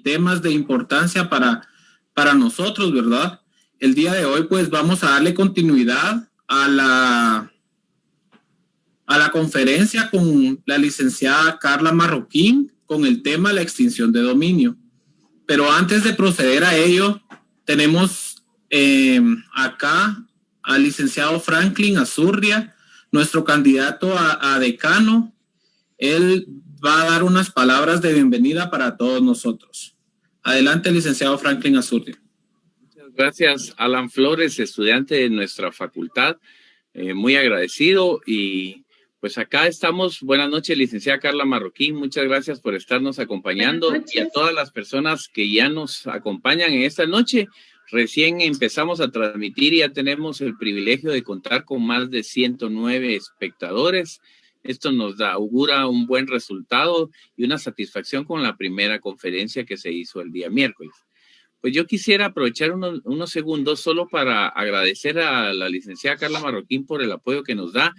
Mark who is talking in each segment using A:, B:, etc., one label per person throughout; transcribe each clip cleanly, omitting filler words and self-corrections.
A: temas de importancia para nosotros, ¿verdad? El día de hoy, pues, vamos a darle continuidad a la conferencia con la licenciada Carla Marroquín con el tema la extinción de dominio. Pero antes de proceder a ello, tenemos acá al licenciado Franklin Azurdia, nuestro candidato a decano. Él va a dar unas palabras de bienvenida para todos nosotros. Adelante, licenciado Franklin Azurdia.
B: Muchas gracias, Alan Flores, estudiante de nuestra facultad. Muy agradecido y pues acá estamos. Buenas noches, licenciada Carla Marroquín. Muchas gracias por estarnos acompañando y a todas las personas que ya nos acompañan en esta noche. Recién empezamos a transmitir y ya tenemos el privilegio de contar con más de 109 espectadores. Esto nos augura un buen resultado y una satisfacción con la primera conferencia que se hizo el día miércoles. Pues yo quisiera aprovechar unos segundos solo para agradecer a la licenciada Carla Marroquín por el apoyo que nos da.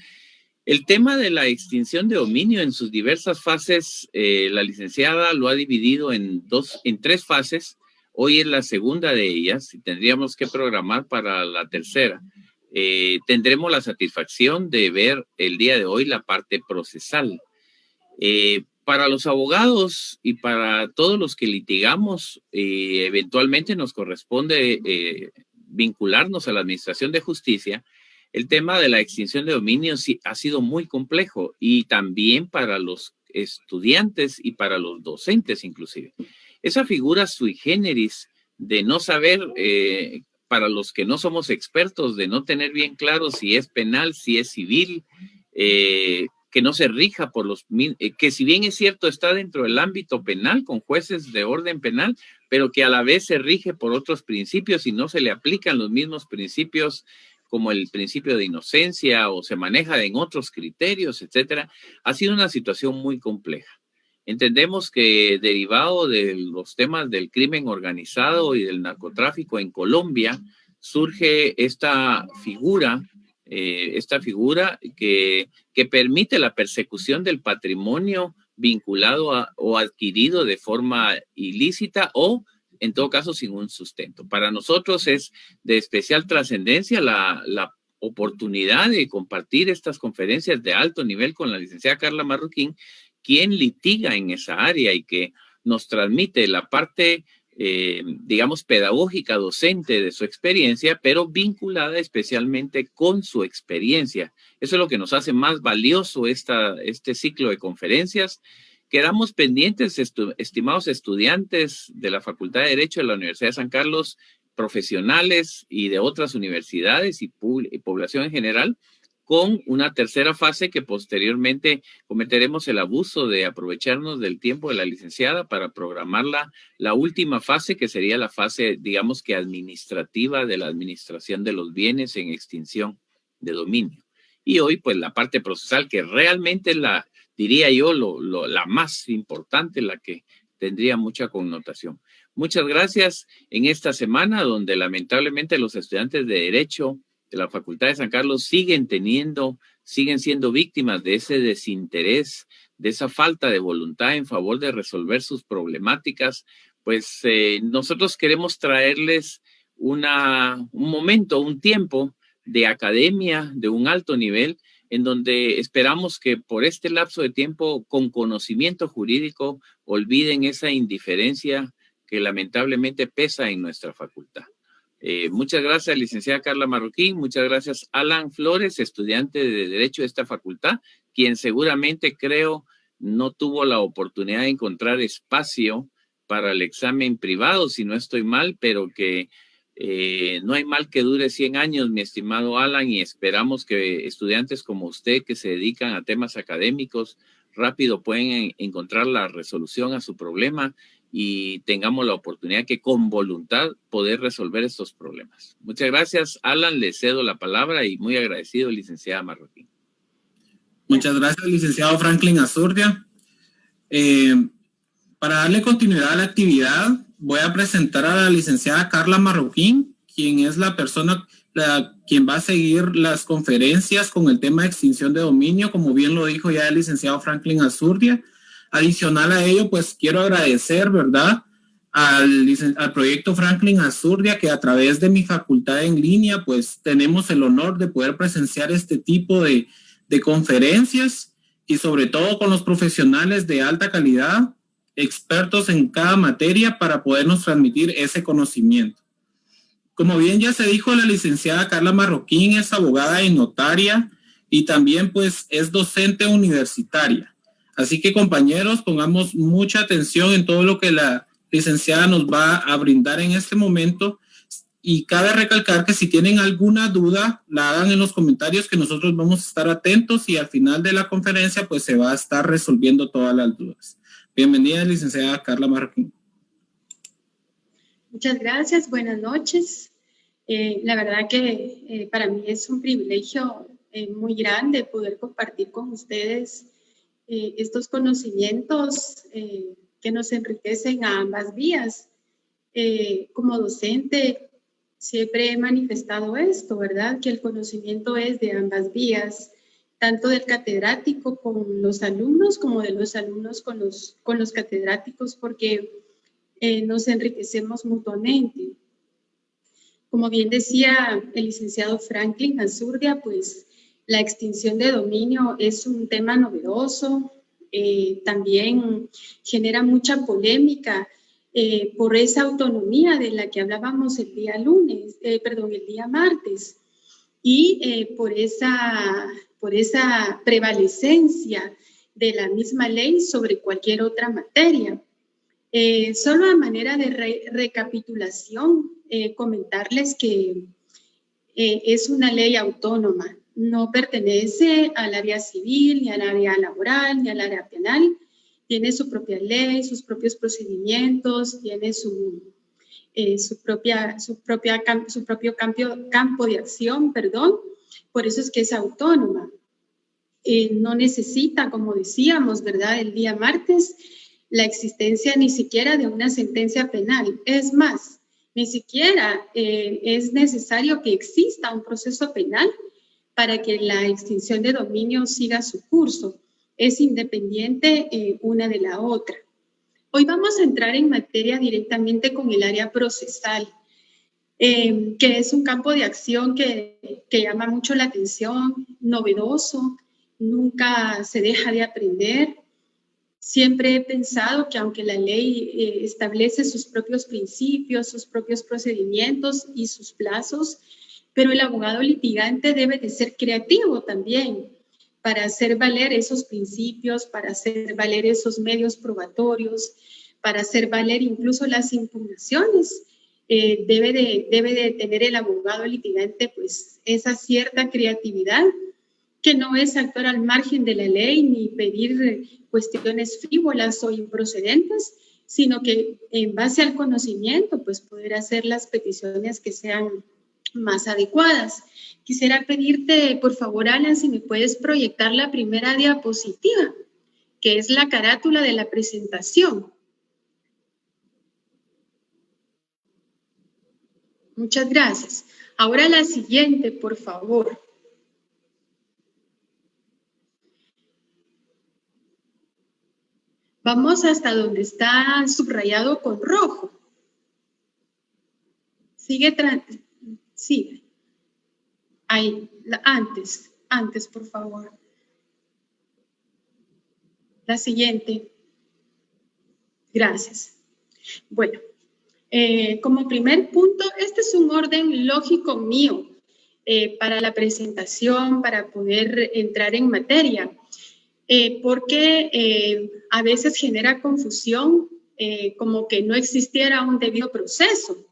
B: El tema de la extinción de dominio en sus diversas fases, la licenciada lo ha dividido en tres fases. Hoy es la segunda de ellas y tendríamos que programar para la tercera. Tendremos la satisfacción de ver el día de hoy la parte procesal. Para los abogados y para todos los que litigamos, eventualmente nos corresponde vincularnos a la Administración de Justicia. El tema de la extinción de dominio sí ha sido muy complejo y también para los estudiantes y para los docentes inclusive. Esa figura sui generis de no saber, para los que no somos expertos, de no tener bien claro si es penal, si es civil, que no se rija por que si bien es cierto está dentro del ámbito penal con jueces de orden penal, pero que a la vez se rige por otros principios y no se le aplican los mismos principios como el principio de inocencia o se maneja en otros criterios, etcétera. Ha sido una situación muy compleja. Entendemos que derivado de los temas del crimen organizado y del narcotráfico en Colombia, surge esta figura que permite la persecución del patrimonio vinculado o adquirido de forma ilícita o, en todo caso, sin un sustento. Para nosotros es de especial trascendencia la oportunidad de compartir estas conferencias de alto nivel con la licenciada Carla Marroquín, quien litiga en esa área y que nos transmite la parte digamos, pedagógica, docente de su experiencia, pero vinculada especialmente con su experiencia. Eso es lo que nos hace más valioso este ciclo de conferencias. Quedamos pendientes, estimados estudiantes de la Facultad de Derecho de la Universidad de San Carlos, profesionales y de otras universidades y población en general, con una tercera fase que posteriormente cometeremos el abuso de aprovecharnos del tiempo de la licenciada para programar la última fase, que sería la fase, digamos que administrativa de la administración de los bienes en extinción de dominio. Y hoy, pues, la parte procesal, que realmente es diría yo, la más importante, la que tendría mucha connotación. Muchas gracias en esta semana, donde lamentablemente los estudiantes de Derecho de la Facultad de San Carlos siguen siendo víctimas de ese desinterés, de esa falta de voluntad en favor de resolver sus problemáticas. Pues nosotros queremos traerles un momento, un tiempo de academia de un alto nivel, en donde esperamos que por este lapso de tiempo, con conocimiento jurídico, olviden esa indiferencia que lamentablemente pesa en nuestra facultad. Muchas gracias, licenciada Carla Marroquín. Muchas gracias, Alan Flores, estudiante de Derecho de esta facultad, quien seguramente, creo, no tuvo la oportunidad de encontrar espacio para el examen privado, si no estoy mal, pero que no hay mal que dure 100 años, mi estimado Alan, y esperamos que estudiantes como usted, que se dedican a temas académicos, rápido pueden encontrar la resolución a su problema y tengamos la oportunidad que con voluntad poder resolver estos problemas. Muchas gracias, Alan. Le cedo la palabra y muy agradecido, licenciada Marroquín.
A: Muchas gracias, licenciado Franklin Azurdia. Para darle continuidad a la actividad, voy a presentar a la licenciada Carla Marroquín, quien es la persona quien va a seguir las conferencias con el tema de extinción de dominio, como bien lo dijo ya el licenciado Franklin Azurdia. Adicional a ello, pues quiero agradecer, ¿verdad?, al proyecto Franklin Azurdia, que a través de mi facultad en línea, pues tenemos el honor de poder presenciar este tipo de conferencias y sobre todo con los profesionales de alta calidad, expertos en cada materia para podernos transmitir ese conocimiento. Como bien ya se dijo, la licenciada Carla Marroquín es abogada y notaria y también pues es docente universitaria. Así que compañeros, pongamos mucha atención en todo lo que la licenciada nos va a brindar en este momento y cabe recalcar que si tienen alguna duda, la hagan en los comentarios que nosotros vamos a estar atentos y al final de la conferencia pues se va a estar resolviendo todas las dudas. Bienvenida, licenciada Carla Marroquín.
C: Muchas gracias, buenas noches. La verdad que para mí es un privilegio muy grande poder compartir con ustedes estos conocimientos que nos enriquecen a ambas vías. Como docente siempre he manifestado esto, ¿verdad? Que el conocimiento es de ambas vías, tanto del catedrático con los alumnos como de los alumnos con los catedráticos, porque nos enriquecemos mutuamente. Como bien decía el licenciado Franklin Azurdia, pues la extinción de dominio es un tema novedoso, también genera mucha polémica por esa autonomía de la que hablábamos el día martes, y por esa prevalecencia de la misma ley sobre cualquier otra materia. Solo a manera de recapitulación, comentarles que es una ley autónoma, no pertenece al área civil, ni al área laboral, ni al área penal. Tiene su propia ley, sus propios procedimientos, tiene su propio campo de acción, perdón. Por eso es que es autónoma. No necesita, como decíamos, ¿verdad?, el día martes, la existencia ni siquiera de una sentencia penal. Es más, ni siquiera es necesario que exista un proceso penal para que la extinción de dominio siga su curso. Es independiente una de la otra. Hoy vamos a entrar en materia directamente con el área procesal, que es un campo de acción que llama mucho la atención, novedoso, nunca se deja de aprender. Siempre he pensado que aunque la ley establece sus propios principios, sus propios procedimientos y sus plazos, pero el abogado litigante debe de ser creativo también para hacer valer esos principios, para hacer valer esos medios probatorios, para hacer valer incluso las impugnaciones. Debe de tener el abogado litigante pues esa cierta creatividad, que no es actuar al margen de la ley ni pedir cuestiones frívolas o improcedentes, sino que en base al conocimiento, pues poder hacer las peticiones que sean más adecuadas. Quisiera pedirte, por favor, Alan, si me puedes proyectar la primera diapositiva, que es la carátula de la presentación. Muchas gracias. Ahora la siguiente, por favor. Vamos hasta donde está subrayado con rojo. Sigue. Ahí, antes, por favor. La siguiente. Gracias. Bueno, como primer punto, este es un orden lógico mío para la presentación, para poder entrar en materia. Porque a veces genera confusión, como que no existiera un debido proceso.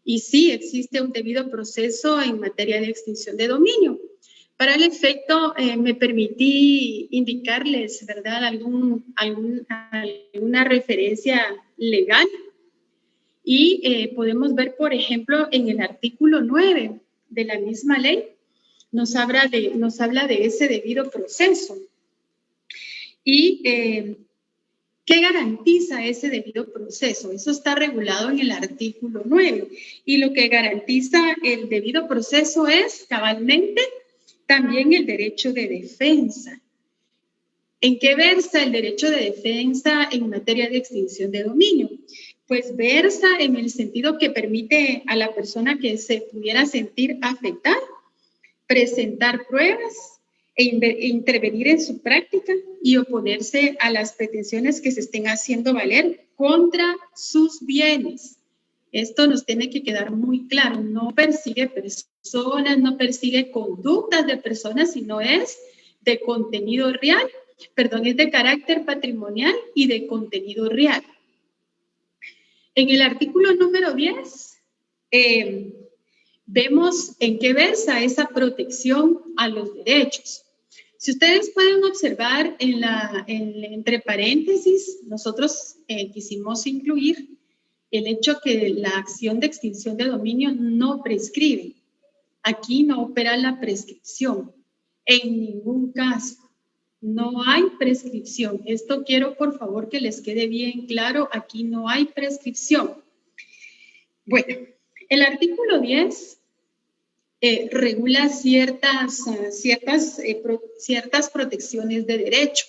C: Y sí existe un debido proceso en materia de extinción de dominio. Para el efecto, me permití indicarles, ¿verdad?, alguna referencia legal. Y podemos ver, por ejemplo, en el artículo 9 de la misma ley, nos habla de ese debido proceso. ¿Y qué garantiza ese debido proceso? Eso está regulado en el artículo 9. Y lo que garantiza el debido proceso es, cabalmente, también el derecho de defensa. ¿En qué versa el derecho de defensa en materia de extinción de dominio? Pues versa en el sentido que permite a la persona que se pudiera sentir afectada presentar pruebas e intervenir en su práctica y oponerse a las pretensiones que se estén haciendo valer contra sus bienes. Esto nos tiene que quedar muy claro. No persigue personas, no persigue conductas de personas, sino es de contenido real, es de carácter patrimonial y de contenido real. En el artículo número 10, vemos en qué versa esa protección a los derechos. Si ustedes pueden observar entre paréntesis, nosotros quisimos incluir el hecho que la acción de extinción de dominio no prescribe. Aquí no opera la prescripción. En ningún caso. No hay prescripción. Esto quiero, por favor, que les quede bien claro. Aquí no hay prescripción. Bueno, el artículo 10 regula ciertas protecciones de derecho.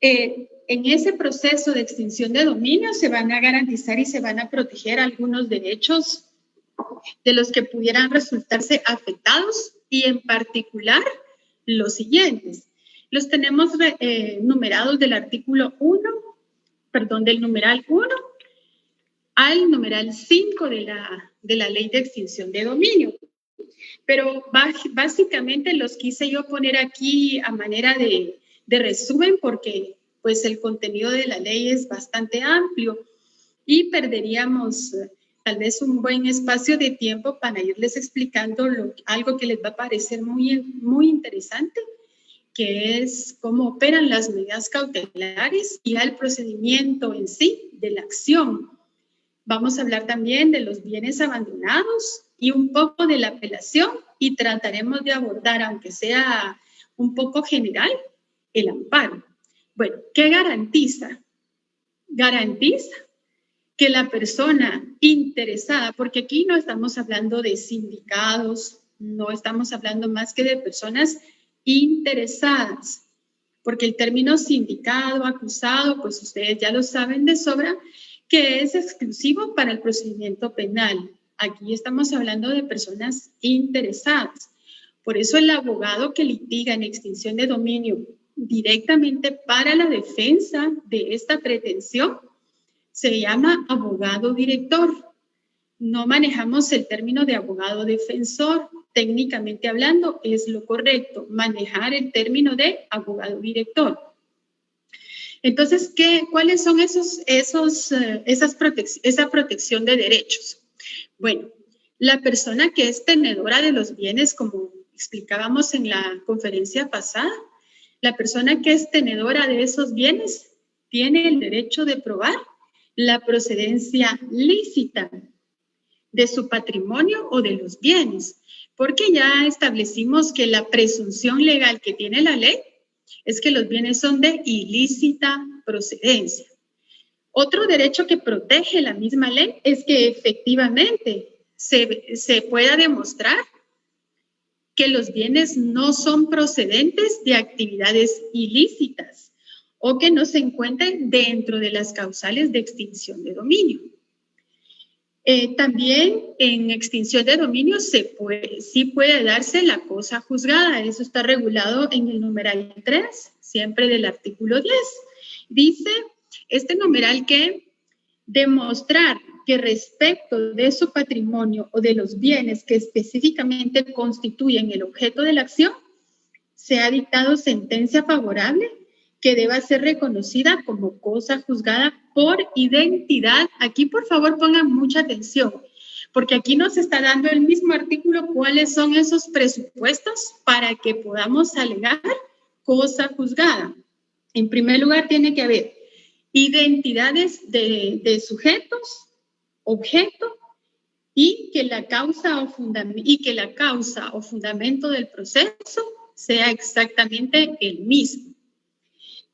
C: En ese proceso de extinción de dominio se van a garantizar y se van a proteger algunos derechos de los que pudieran resultarse afectados y en particular los siguientes. Los tenemos numerados del artículo 1, del numeral 1 al numeral 5 de la ley de extinción de dominio. Pero básicamente los quise yo poner aquí a manera de resumen porque pues el contenido de la ley es bastante amplio y perderíamos tal vez un buen espacio de tiempo para irles explicando algo que les va a parecer muy, muy interesante, que es cómo operan las medidas cautelares y el procedimiento en sí de la acción. Vamos a hablar también de los bienes abandonados y un poco de la apelación y trataremos de abordar, aunque sea un poco general, el amparo. Bueno, ¿qué garantiza? Garantiza que la persona interesada, porque aquí no estamos hablando de sindicados, no estamos hablando más que de personas interesadas, porque el término sindicado, acusado, pues ustedes ya lo saben de sobra, que es exclusivo para el procedimiento penal. Aquí estamos hablando de personas interesadas. Por eso el abogado que litiga en extinción de dominio directamente para la defensa de esta pretensión se llama abogado director. No manejamos el término de abogado defensor. Técnicamente hablando, es lo correcto, manejar el término de abogado director. Entonces, ¿cuáles son esa protección de derechos? Bueno, la persona que es tenedora de los bienes, como explicábamos en la conferencia pasada, la persona que es tenedora de esos bienes tiene el derecho de probar la procedencia lícita de su patrimonio o de los bienes, porque ya establecimos que la presunción legal que tiene la ley es que los bienes son de ilícita procedencia. Otro derecho que protege la misma ley es que efectivamente se pueda demostrar que los bienes no son procedentes de actividades ilícitas o que no se encuentren dentro de las causales de extinción de dominio. También en extinción de dominio sí puede darse la cosa juzgada. Eso está regulado en el numeral 3, siempre del artículo 10. Dice este numeral que demostrar que respecto de su patrimonio o de los bienes que específicamente constituyen el objeto de la acción, se ha dictado sentencia favorable que deba ser reconocida como cosa juzgada por identidad. Aquí, por favor, pongan mucha atención, porque aquí nos está dando el mismo artículo cuáles son esos presupuestos para que podamos alegar cosa juzgada. En primer lugar, tiene que haber identidades de sujetos, objeto, y que la causa o fundamento del proceso sea exactamente el mismo.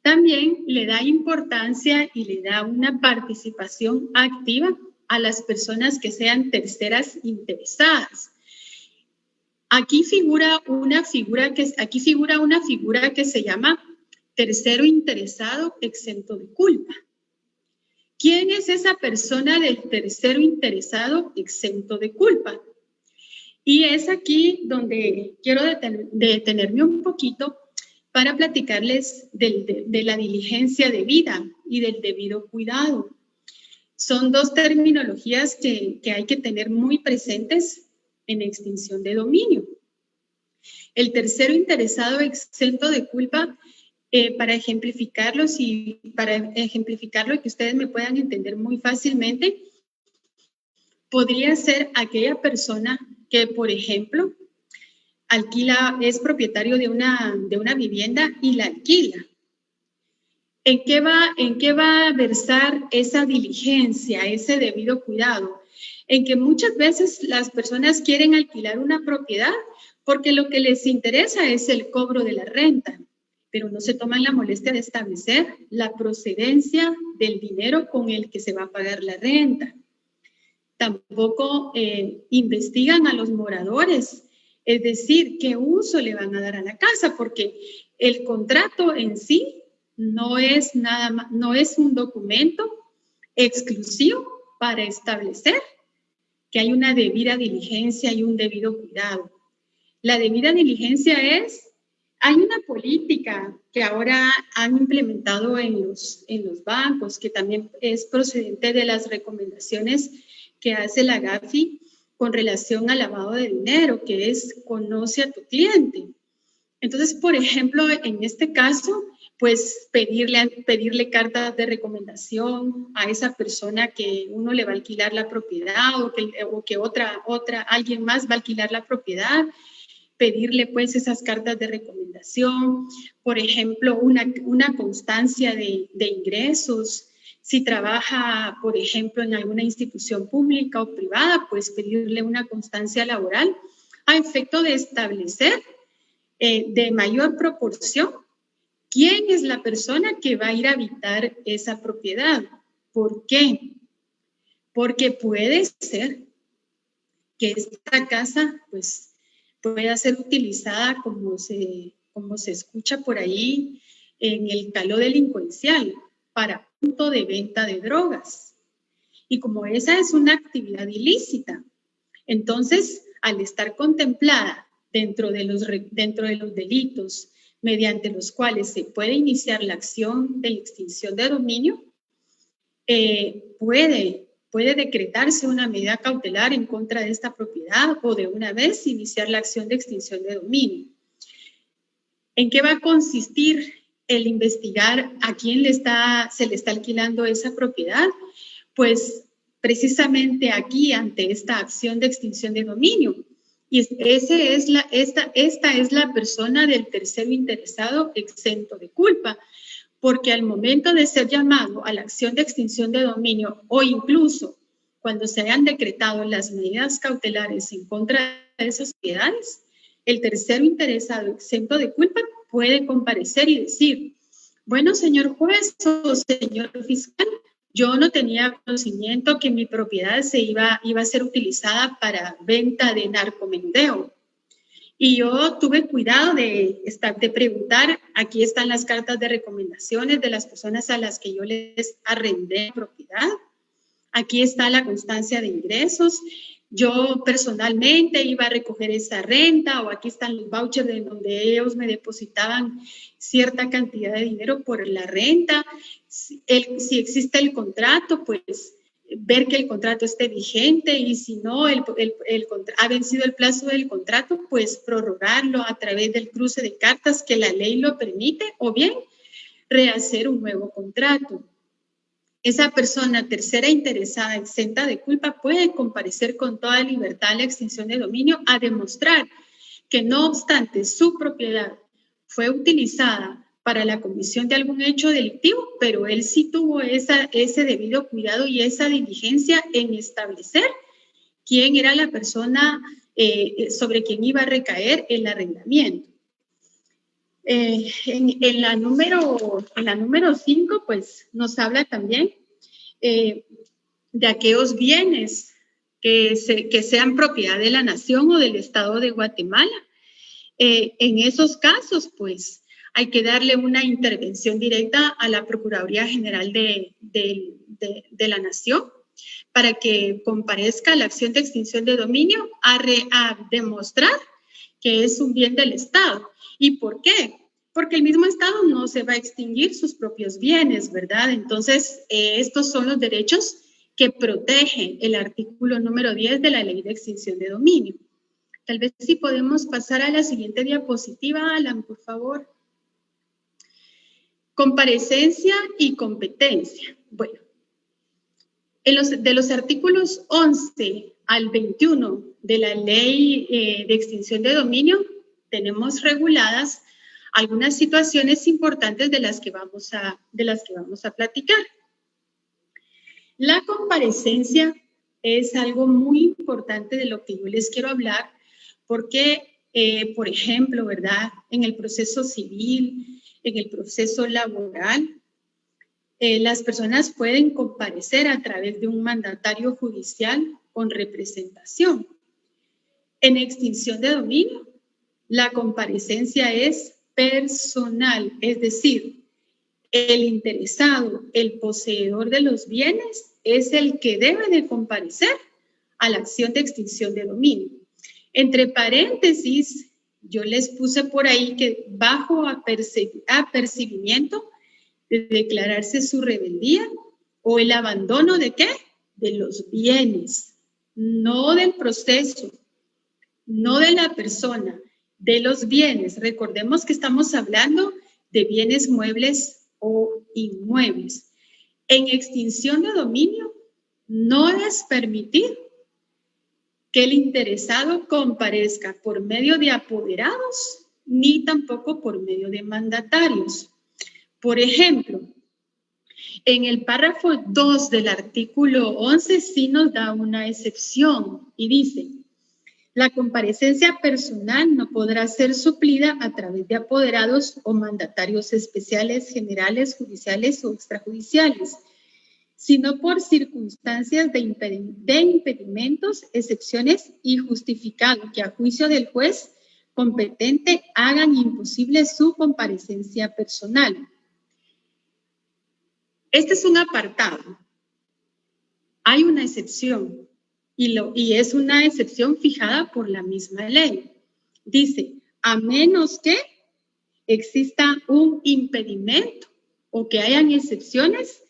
C: También le da importancia y le da una participación activa a las personas que sean terceras interesadas. Aquí figura una figura que se llama tercero interesado exento de culpa. ¿Quién es esa persona del tercero interesado exento de culpa? Y es aquí donde quiero detenerme un poquito para platicarles de la diligencia debida y del debido cuidado. Son dos terminologías que hay que tener muy presentes en extinción de dominio. El tercero interesado exento de culpa, para ejemplificarlo y que ustedes me puedan entender muy fácilmente, podría ser aquella persona que, por ejemplo, es propietario de una vivienda y la alquila. ¿En qué va a versar esa diligencia, ese debido cuidado? En que muchas veces las personas quieren alquilar una propiedad porque lo que les interesa es el cobro de la renta, pero no se toman la molestia de establecer la procedencia del dinero con el que se va a pagar la renta. Tampoco investigan a los moradores, es decir, qué uso le van a dar a la casa, porque el contrato en sí no es un documento exclusivo para establecer que hay una debida diligencia y un debido cuidado. La debida diligencia hay una política que ahora han implementado en los bancos, que también es procedente de las recomendaciones que hace la GAFI con relación al lavado de dinero, que es conoce a tu cliente. Entonces, por ejemplo, en este caso, pues pedirle cartas de recomendación a esa persona que uno le va a alquilar la propiedad o que alguien más va a alquilar la propiedad, pedirle pues esas cartas de recomendación, por ejemplo, una constancia de ingresos. Si trabaja, por ejemplo, en alguna institución pública o privada, pues pedirle una constancia laboral a efecto de establecer de mayor proporción quién es la persona que va a ir a habitar esa propiedad. ¿Por qué? Porque puede ser que esta casa pues pueda ser utilizada como se escucha por ahí en el caló delincuencial para punto de venta de drogas. Y como esa es una actividad ilícita, entonces al estar contemplada dentro de los delitos mediante los cuales se puede iniciar la acción de extinción de dominio, puede decretarse una medida cautelar en contra de esta propiedad o de una vez iniciar la acción de extinción de dominio. ¿En qué va a consistir el investigar a quién se le está alquilando esa propiedad? Pues precisamente aquí, ante esta acción de extinción de dominio. Y esta es la persona del tercero interesado exento de culpa, porque al momento de ser llamado a la acción de extinción de dominio o incluso cuando se hayan decretado las medidas cautelares en contra de esas propiedades, el tercero interesado exento de culpa puede comparecer y decir, bueno, señor juez o señor fiscal, yo no tenía conocimiento que mi propiedad iba a ser utilizada para venta de narcomenudeo. Y yo tuve cuidado de preguntar, aquí están las cartas de recomendaciones de las personas a las que yo les arrendé propiedad. Aquí está la constancia de ingresos. Yo personalmente iba a recoger esa renta, o aquí están los vouchers de donde ellos me depositaban cierta cantidad de dinero por la renta. Si existe el contrato, pues ver que el contrato esté vigente, y si no ha vencido el plazo del contrato, pues prorrogarlo a través del cruce de cartas que la ley lo permite, o bien rehacer un nuevo contrato. Esa persona tercera interesada exenta de culpa puede comparecer con toda libertad a la extinción de dominio a demostrar que no obstante su propiedad fue utilizada para la comisión de algún hecho delictivo, pero él sí tuvo ese debido cuidado y esa diligencia en establecer quién era la persona sobre quien iba a recaer el arrendamiento. En la número 5, pues nos habla también de aquellos bienes que sean propiedad de la nación o del Estado de Guatemala. En esos casos, pues, hay que darle una intervención directa a la Procuraduría General de la Nación para que comparezca a la acción de extinción de dominio a demostrar que es un bien del Estado. ¿Y por qué? Porque el mismo Estado no se va a extinguir sus propios bienes, ¿verdad? Entonces, estos son los derechos que protege el artículo número 10 de la Ley de Extinción de Dominio. Tal vez si podemos pasar a la siguiente diapositiva, Alan, por favor. Comparecencia y competencia. Bueno, de los artículos 11 al 21 de la Ley de Extinción de Dominio, tenemos reguladas algunas situaciones importantes de las que vamos a platicar. La comparecencia es algo muy importante de lo que yo les quiero hablar, porque, por ejemplo, ¿verdad? En el proceso civil, en el proceso laboral, las personas pueden comparecer a través de un mandatario judicial con representación. En extinción de dominio, la comparecencia es personal, es decir, el interesado, el poseedor de los bienes, es el que debe de comparecer a la acción de extinción de dominio. Entre paréntesis, yo les puse por ahí que bajo apercibimiento de declararse su rebeldía o el abandono ¿de qué? De los bienes, no del proceso, no de la persona, de los bienes. Recordemos que estamos hablando de bienes muebles o inmuebles. En extinción de dominio no es permitir que el interesado comparezca por medio de apoderados ni tampoco por medio de mandatarios. Por ejemplo, en el párrafo 2 del artículo 11 sí nos da una excepción y dice: la comparecencia personal no podrá ser suplida a través de apoderados o mandatarios especiales, generales, judiciales o extrajudiciales, sino por circunstancias de impedimentos, excepciones y justificado que a juicio del juez competente hagan imposible su comparecencia personal. Este es un apartado. Hay una excepción y es una excepción fijada por la misma ley. Dice, a menos que exista un impedimento o que hayan excepciones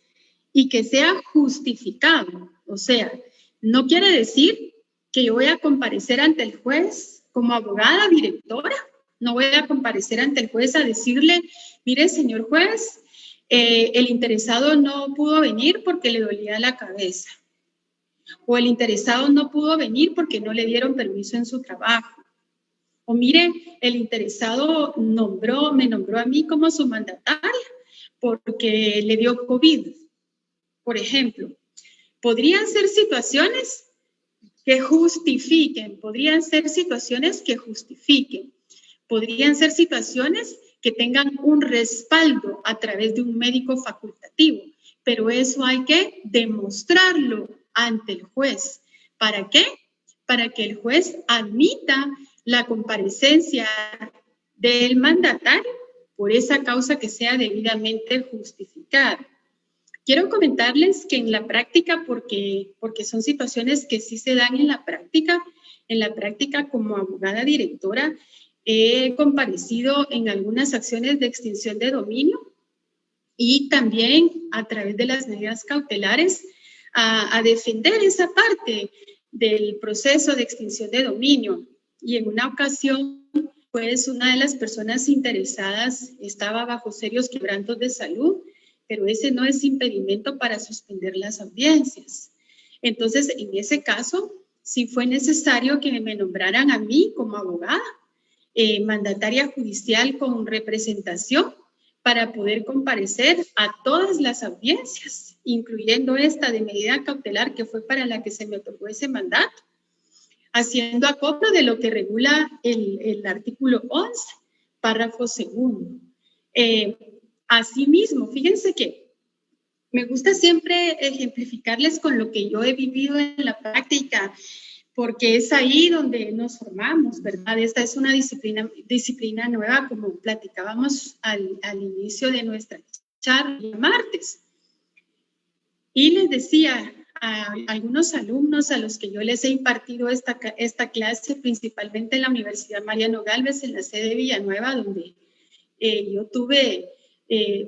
C: y que sea justificado. O sea, no quiere decir que yo voy a comparecer ante el juez como abogada directora. No voy a comparecer ante el juez a decirle, mire, señor juez, el interesado no pudo venir porque le dolía la cabeza. O el interesado no pudo venir porque no le dieron permiso en su trabajo. O mire, el interesado me nombró a mí como su mandataria porque le dio COVID. Por ejemplo, podrían ser situaciones que justifiquen, podrían ser situaciones que tengan un respaldo a través de un médico facultativo, pero eso hay que demostrarlo ante el juez. ¿Para qué? Para que el juez admita la comparecencia del mandatario por esa causa que sea debidamente justificada. Quiero comentarles que en la práctica, porque son situaciones que sí se dan en la práctica como abogada directora, he comparecido en algunas acciones de extinción de dominio y también a través de las medidas cautelares a defender esa parte del proceso de extinción de dominio. Y en una ocasión, pues una de las personas interesadas estaba bajo serios quebrantos de salud, pero ese no es impedimento para suspender las audiencias. Entonces, en ese caso, sí fue necesario que me nombraran a mí como abogada, mandataria judicial con representación, para poder comparecer a todas las audiencias, incluyendo esta de medida cautelar que fue para la que se me otorgó ese mandato, haciendo acopio de lo que regula el artículo 11, párrafo 2. Asimismo, fíjense que me gusta siempre ejemplificarles con lo que yo he vivido en la práctica, porque es ahí donde nos formamos, ¿verdad? Esta es una disciplina nueva, como platicábamos al inicio de nuestra charla martes. Y les decía a algunos alumnos a los que yo les he impartido esta clase, principalmente en la Universidad Mariano Gálvez, en la sede de Villanueva, donde yo tuve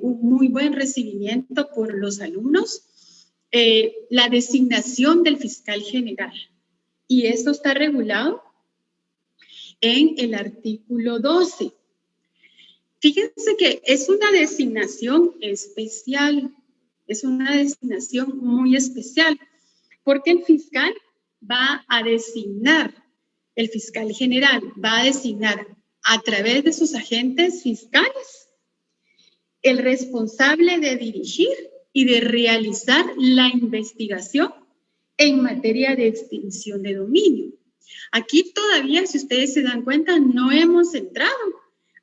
C: un muy buen recibimiento por los alumnos, la designación del fiscal general. Y esto está regulado en el artículo 12. Fíjense que es una designación especial, es una designación muy especial, porque el fiscal va a designar, el fiscal general va a designar a través de sus agentes fiscales el responsable de dirigir y de realizar la investigación en materia de extinción de dominio. Aquí todavía, si ustedes se dan cuenta, no hemos entrado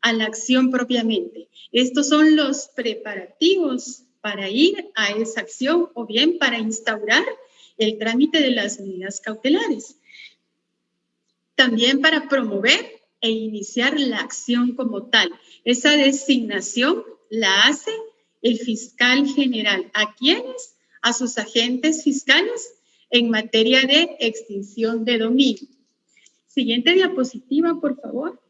C: a la acción propiamente. Estos son los preparativos para ir a esa acción o bien para instaurar el trámite de las medidas cautelares. También para promover e iniciar la acción como tal. Esa designación la hace el fiscal general. ¿A quiénes? A sus agentes fiscales en materia de extinción de dominio. Siguiente diapositiva, por favor.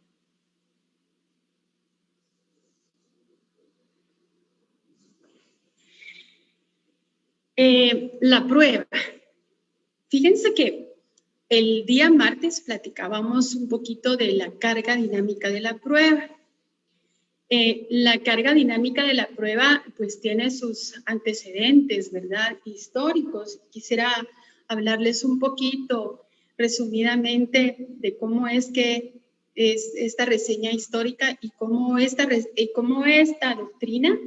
C: La prueba. Fíjense que el día martes platicábamos un poquito de la carga dinámica de la prueba. La carga dinámica de la prueba pues tiene sus antecedentes, ¿verdad? Históricos. Quisiera hablarles un poquito resumidamente de cómo es que es esta reseña histórica y cómo esta doctrina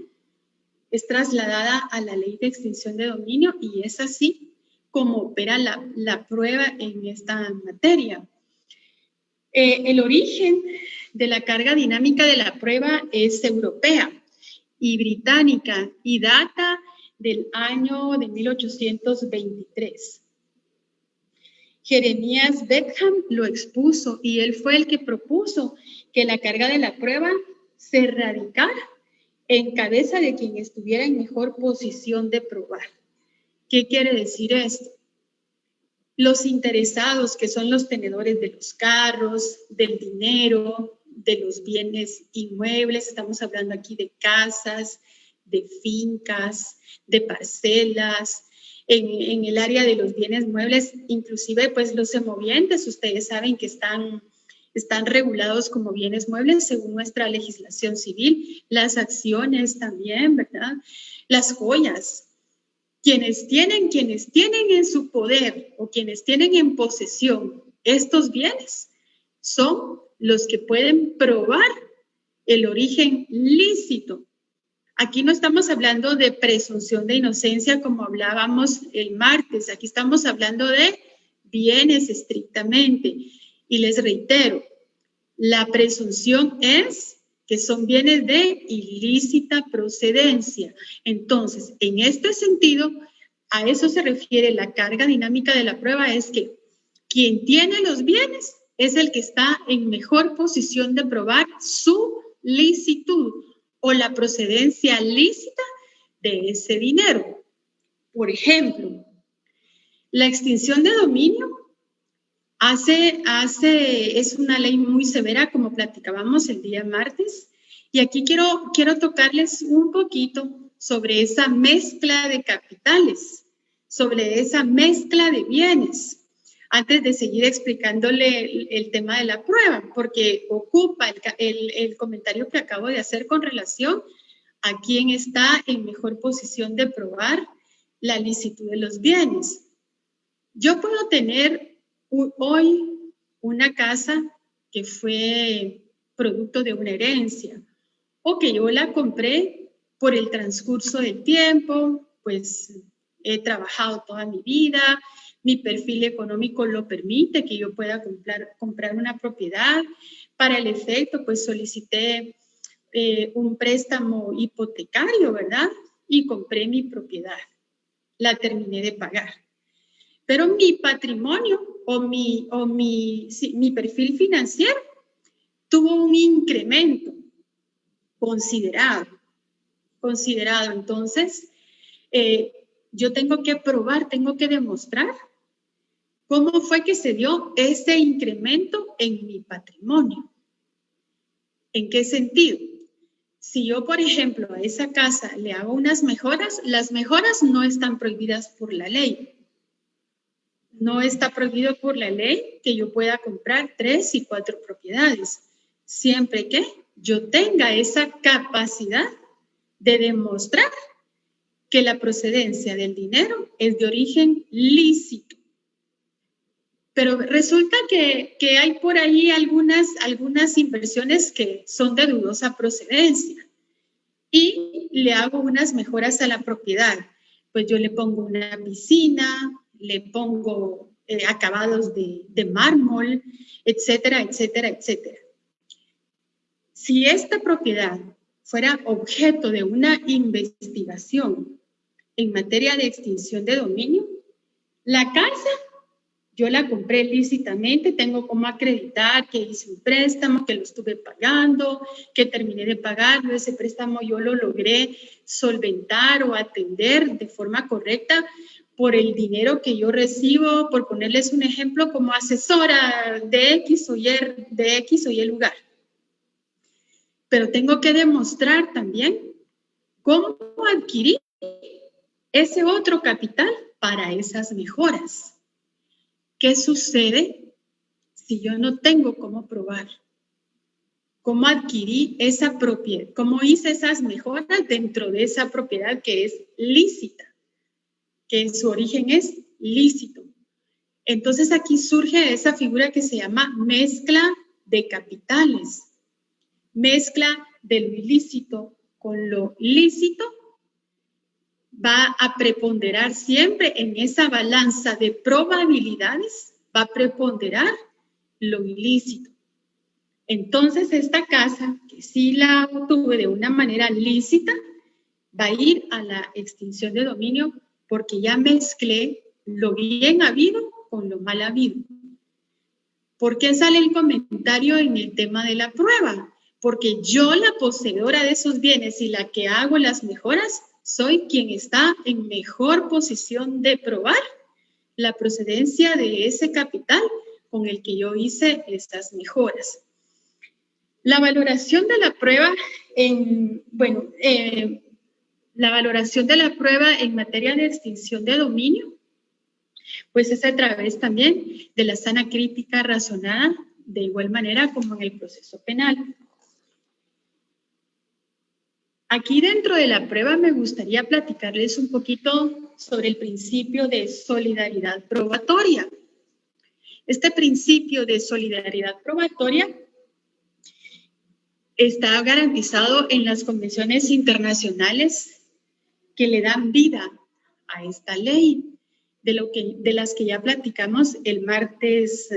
C: es trasladada a la ley de extinción de dominio, y es así como opera la prueba en esta materia. El origen de la carga dinámica de la prueba es europea y británica y data del año de 1823. Jeremías Bentham lo expuso y él fue el que propuso que la carga de la prueba se radicara en cabeza de quien estuviera en mejor posición de probar. ¿Qué quiere decir esto? Los interesados, que son los tenedores de los carros, del dinero, de los bienes inmuebles, estamos hablando aquí de casas, de fincas, de parcelas, en el área de los bienes muebles, inclusive pues los semovientes, ustedes saben que están regulados como bienes muebles según nuestra legislación civil, las acciones también, ¿verdad? Las joyas. Quienes tienen en su poder o quienes tienen en posesión estos bienes son los que pueden probar el origen lícito. Aquí no estamos hablando de presunción de inocencia como hablábamos el martes, aquí estamos hablando de bienes estrictamente. Y les reitero, la presunción es que son bienes de ilícita procedencia. Entonces, en este sentido, a eso se refiere la carga dinámica de la prueba, es que quien tiene los bienes es el que está en mejor posición de probar su licitud o la procedencia lícita de ese dinero. Por ejemplo, la extinción de dominio es una ley muy severa, como platicábamos el día martes, y aquí quiero tocarles un poquito sobre esa mezcla de capitales, sobre esa mezcla de bienes, antes de seguir explicándole el tema de la prueba, porque ocupa el comentario que acabo de hacer con relación a quién está en mejor posición de probar la licitud de los bienes. Yo puedo tener hoy una casa que fue producto de una herencia o que yo la compré por el transcurso del tiempo, pues he trabajado toda mi vida, mi perfil económico lo permite que yo pueda comprar una propiedad. Para el efecto, pues solicité un préstamo hipotecario, ¿verdad? Y compré mi propiedad. La terminé de pagar. Pero mi patrimonio o mi perfil financiero tuvo un incremento considerado. Entonces, yo tengo que probar, tengo que demostrar cómo fue que se dio ese incremento en mi patrimonio. ¿En qué sentido? Si yo, por ejemplo, a esa casa le hago unas mejoras, las mejoras no están prohibidas por la ley. No está prohibido por la ley que yo pueda comprar 3 y 4 propiedades, siempre que yo tenga esa capacidad de demostrar que la procedencia del dinero es de origen lícito. Pero resulta que hay por ahí algunas inversiones que son de dudosa procedencia y le hago unas mejoras a la propiedad. Pues yo le pongo una piscina, le pongo acabados de mármol, etcétera, etcétera, etcétera. Si esta propiedad fuera objeto de una investigación en materia de extinción de dominio, la casa yo la compré lícitamente, tengo cómo acreditar que hice un préstamo, que lo estuve pagando, que terminé de pagarlo, ese préstamo yo lo logré solventar o atender de forma correcta por el dinero que yo recibo, por ponerles un ejemplo, como asesora de X o Y lugar. Pero tengo que demostrar también cómo adquirir ese otro capital para esas mejoras. ¿Qué sucede si yo no tengo cómo probar? ¿Cómo adquirí esa propiedad? ¿Cómo hice esas mejoras dentro de esa propiedad que es lícita? Que en su origen es lícito. Entonces aquí surge esa figura que se llama mezcla de capitales. Mezcla de lo ilícito con lo lícito va a preponderar siempre en esa balanza de probabilidades, va a preponderar lo ilícito. Entonces, esta casa, que sí la obtuve de una manera lícita, va a ir a la extinción de dominio porque ya mezclé lo bien habido con lo mal habido. ¿Por qué sale el comentario en el tema de la prueba? Porque yo, la poseedora de esos bienes y la que hago las mejoras, soy quien está en mejor posición de probar la procedencia de ese capital con el que yo hice estas mejoras. La valoración de la prueba la valoración de la prueba en materia de extinción de dominio, pues es a través también de la sana crítica razonada, de igual manera como en el proceso penal. Aquí dentro de la prueba me gustaría platicarles un poquito sobre el principio de solidaridad probatoria. Este principio de solidaridad probatoria está garantizado en las convenciones internacionales que le dan vida a esta ley, de las que ya platicamos el martes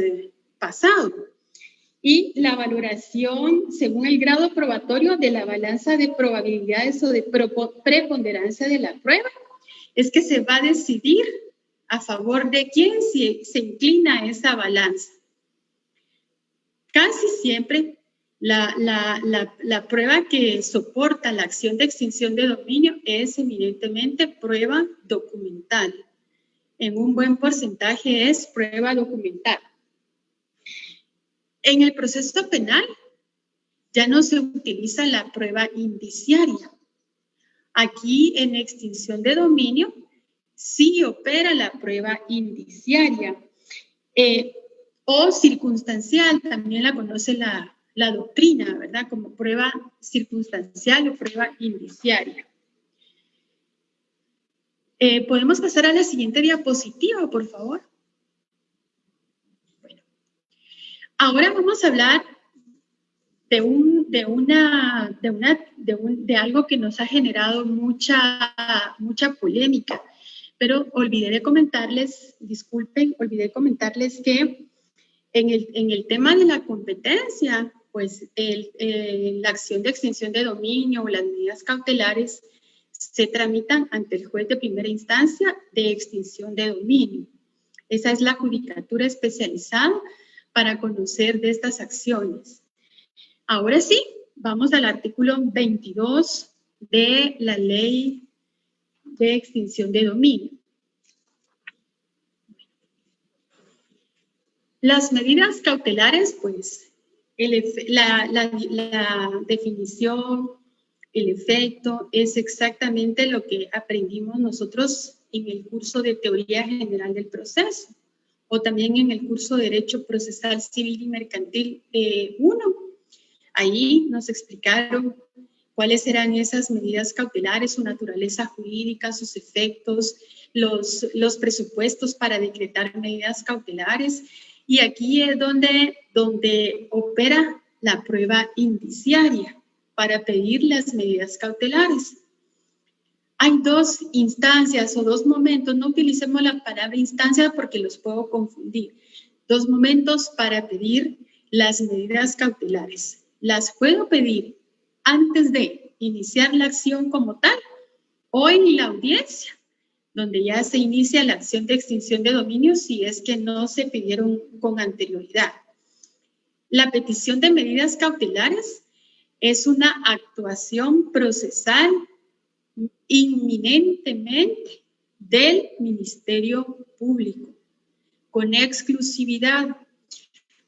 C: pasado. Y la valoración según el grado probatorio de la balanza de probabilidades o de preponderancia de la prueba es que se va a decidir a favor de quién se inclina esa balanza. Casi siempre la prueba que soporta la acción de extinción de dominio es eminentemente prueba documental. En un buen porcentaje es prueba documental. En el proceso penal ya no se utiliza la prueba indiciaria. Aquí en extinción de dominio sí opera la prueba indiciaria o circunstancial, también la conoce la doctrina, ¿verdad? Como prueba circunstancial o prueba indiciaria. ¿Podemos pasar a la siguiente diapositiva, por favor? Bueno, ahora vamos a hablar de algo que nos ha generado mucha polémica, pero olvidé comentarles que en el tema de la competencia, pues la acción de extinción de dominio o las medidas cautelares se tramitan ante el juez de primera instancia de extinción de dominio. Esa es la judicatura especializada para conocer de estas acciones. Ahora sí, vamos al artículo 22 de la Ley de Extinción de Dominio. Las medidas cautelares, pues, la definición, el efecto, es exactamente lo que aprendimos nosotros en el curso de Teoría General del Proceso, o también en el curso de Derecho Procesal Civil y Mercantil 1. Ahí nos explicaron cuáles eran esas medidas cautelares, su naturaleza jurídica, sus efectos, los presupuestos para decretar medidas cautelares. Y aquí es donde opera la prueba indiciaria para pedir las medidas cautelares. Hay dos instancias o dos momentos, no utilicemos la palabra instancia porque los puedo confundir. Dos momentos para pedir las medidas cautelares. Las puedo pedir antes de iniciar la acción como tal o en la audiencia, donde ya se inicia la acción de extinción de dominio si es que no se pidieron con anterioridad. La petición de medidas cautelares es una actuación procesal inminentemente del Ministerio Público, con exclusividad,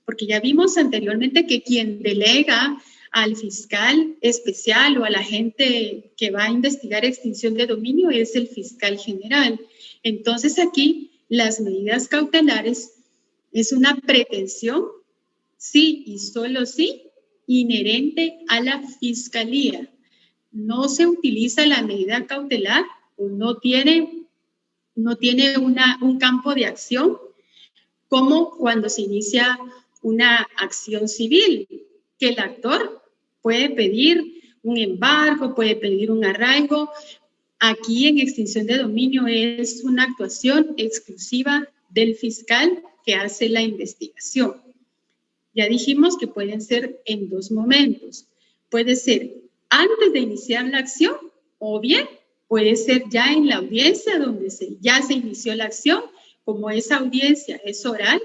C: porque ya vimos anteriormente que quien delega al fiscal especial o a la gente que va a investigar extinción de dominio es el fiscal general. Entonces aquí las medidas cautelares es una pretensión, sí y solo sí, inherente a la fiscalía. No se utiliza la medida cautelar o no tiene un campo de acción como cuando se inicia una acción civil, que el actor puede pedir un embargo, puede pedir un arraigo. Aquí en extinción de dominio es una actuación exclusiva del fiscal que hace la investigación. Ya dijimos que pueden ser en dos momentos. Puede ser antes de iniciar la acción o bien puede ser ya en la audiencia donde ya se inició la acción. Como esa audiencia es oral,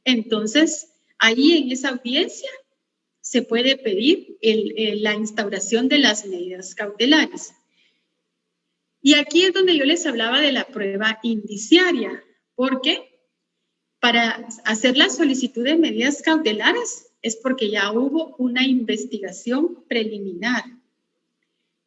C: entonces ahí en esa audiencia se puede pedir la instauración de las medidas cautelares. Y aquí es donde yo les hablaba de la prueba indiciaria, porque para hacer la solicitud de medidas cautelares es porque ya hubo una investigación preliminar,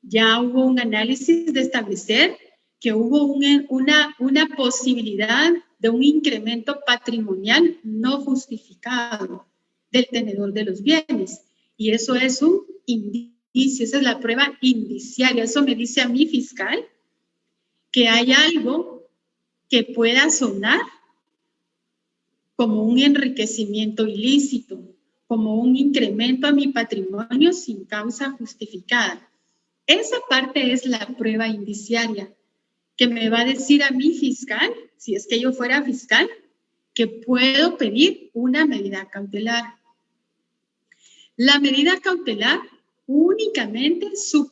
C: ya hubo un análisis de establecer que hubo una posibilidad de un incremento patrimonial no justificado del tenedor de los bienes. Y eso es un indicio, esa es la prueba indiciaria. Eso me dice a mi fiscal que hay algo que pueda sonar como un enriquecimiento ilícito, como un incremento a mi patrimonio sin causa justificada. Esa parte es la prueba indiciaria que me va a decir a mi fiscal, si es que yo fuera fiscal, que puedo pedir una medida cautelar. La medida cautelar únicamente su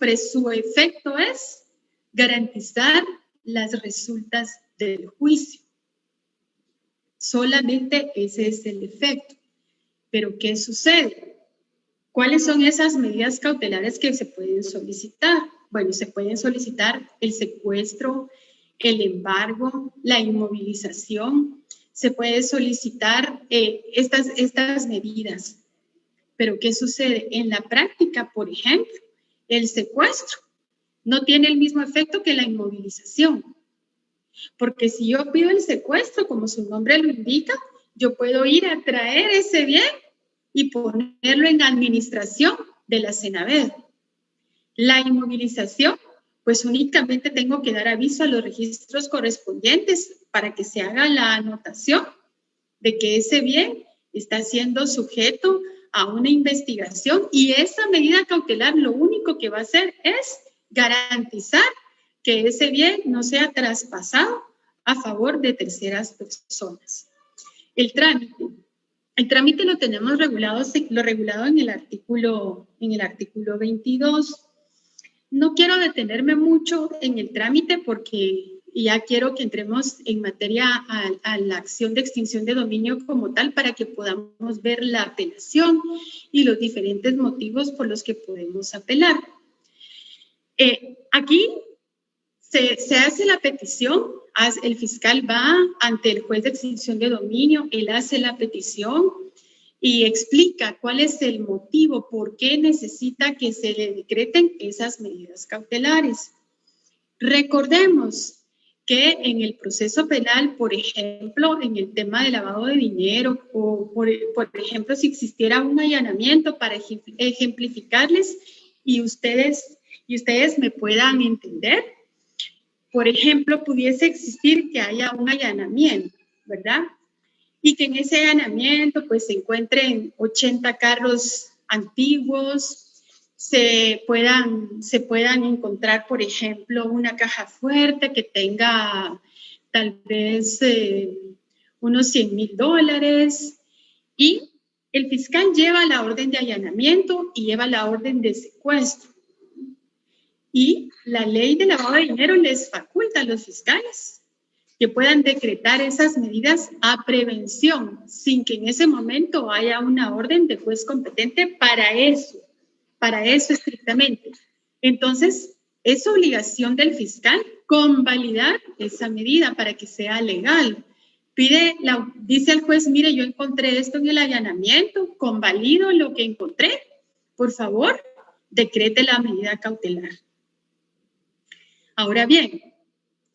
C: efecto es garantizar las resultas del juicio. Solamente ese es el efecto. Pero ¿qué sucede? ¿Cuáles son esas medidas cautelares que se pueden solicitar? Bueno, se pueden solicitar el secuestro, el embargo, la inmovilización. Se puede solicitar estas medidas. Pero ¿qué sucede? En la práctica, por ejemplo, el secuestro no tiene el mismo efecto que la inmovilización. Porque si yo pido el secuestro, como su nombre lo indica, yo puedo ir a traer ese bien y ponerlo en administración de la Senaved. La inmovilización, pues únicamente tengo que dar aviso a los registros correspondientes para que se haga la anotación de que ese bien está siendo sujeto a una investigación y esa medida cautelar lo único que va a hacer es garantizar que ese bien no sea traspasado a favor de terceras personas. El trámite lo tenemos regulado en el artículo 22. No quiero detenerme mucho en el trámite porque y ya quiero que entremos en materia a la acción de extinción de dominio como tal para que podamos ver la apelación y los diferentes motivos por los que podemos apelar. Aquí se hace la petición, el fiscal va ante el juez de extinción de dominio, él hace la petición y explica cuál es el motivo, por qué necesita que se le decreten esas medidas cautelares. Recordemos que en el proceso penal, por ejemplo, en el tema de lavado de dinero, o por ejemplo, si existiera un allanamiento para ejemplificarles y ustedes me puedan entender, por ejemplo, pudiese existir que haya un allanamiento, ¿verdad? Y que en ese allanamiento pues se encuentren 80 carros antiguos, se puedan encontrar, por ejemplo, una caja fuerte que tenga tal vez unos $100,000 y el fiscal lleva la orden de allanamiento y lleva la orden de secuestro. Y la ley de lavado de dinero les faculta a los fiscales que puedan decretar esas medidas a prevención sin que en ese momento haya una orden de juez competente para eso estrictamente. Entonces, es obligación del fiscal convalidar esa medida para que sea legal. Dice al juez, mire, yo encontré esto en el allanamiento, convalido lo que encontré, por favor, decrete la medida cautelar. Ahora bien,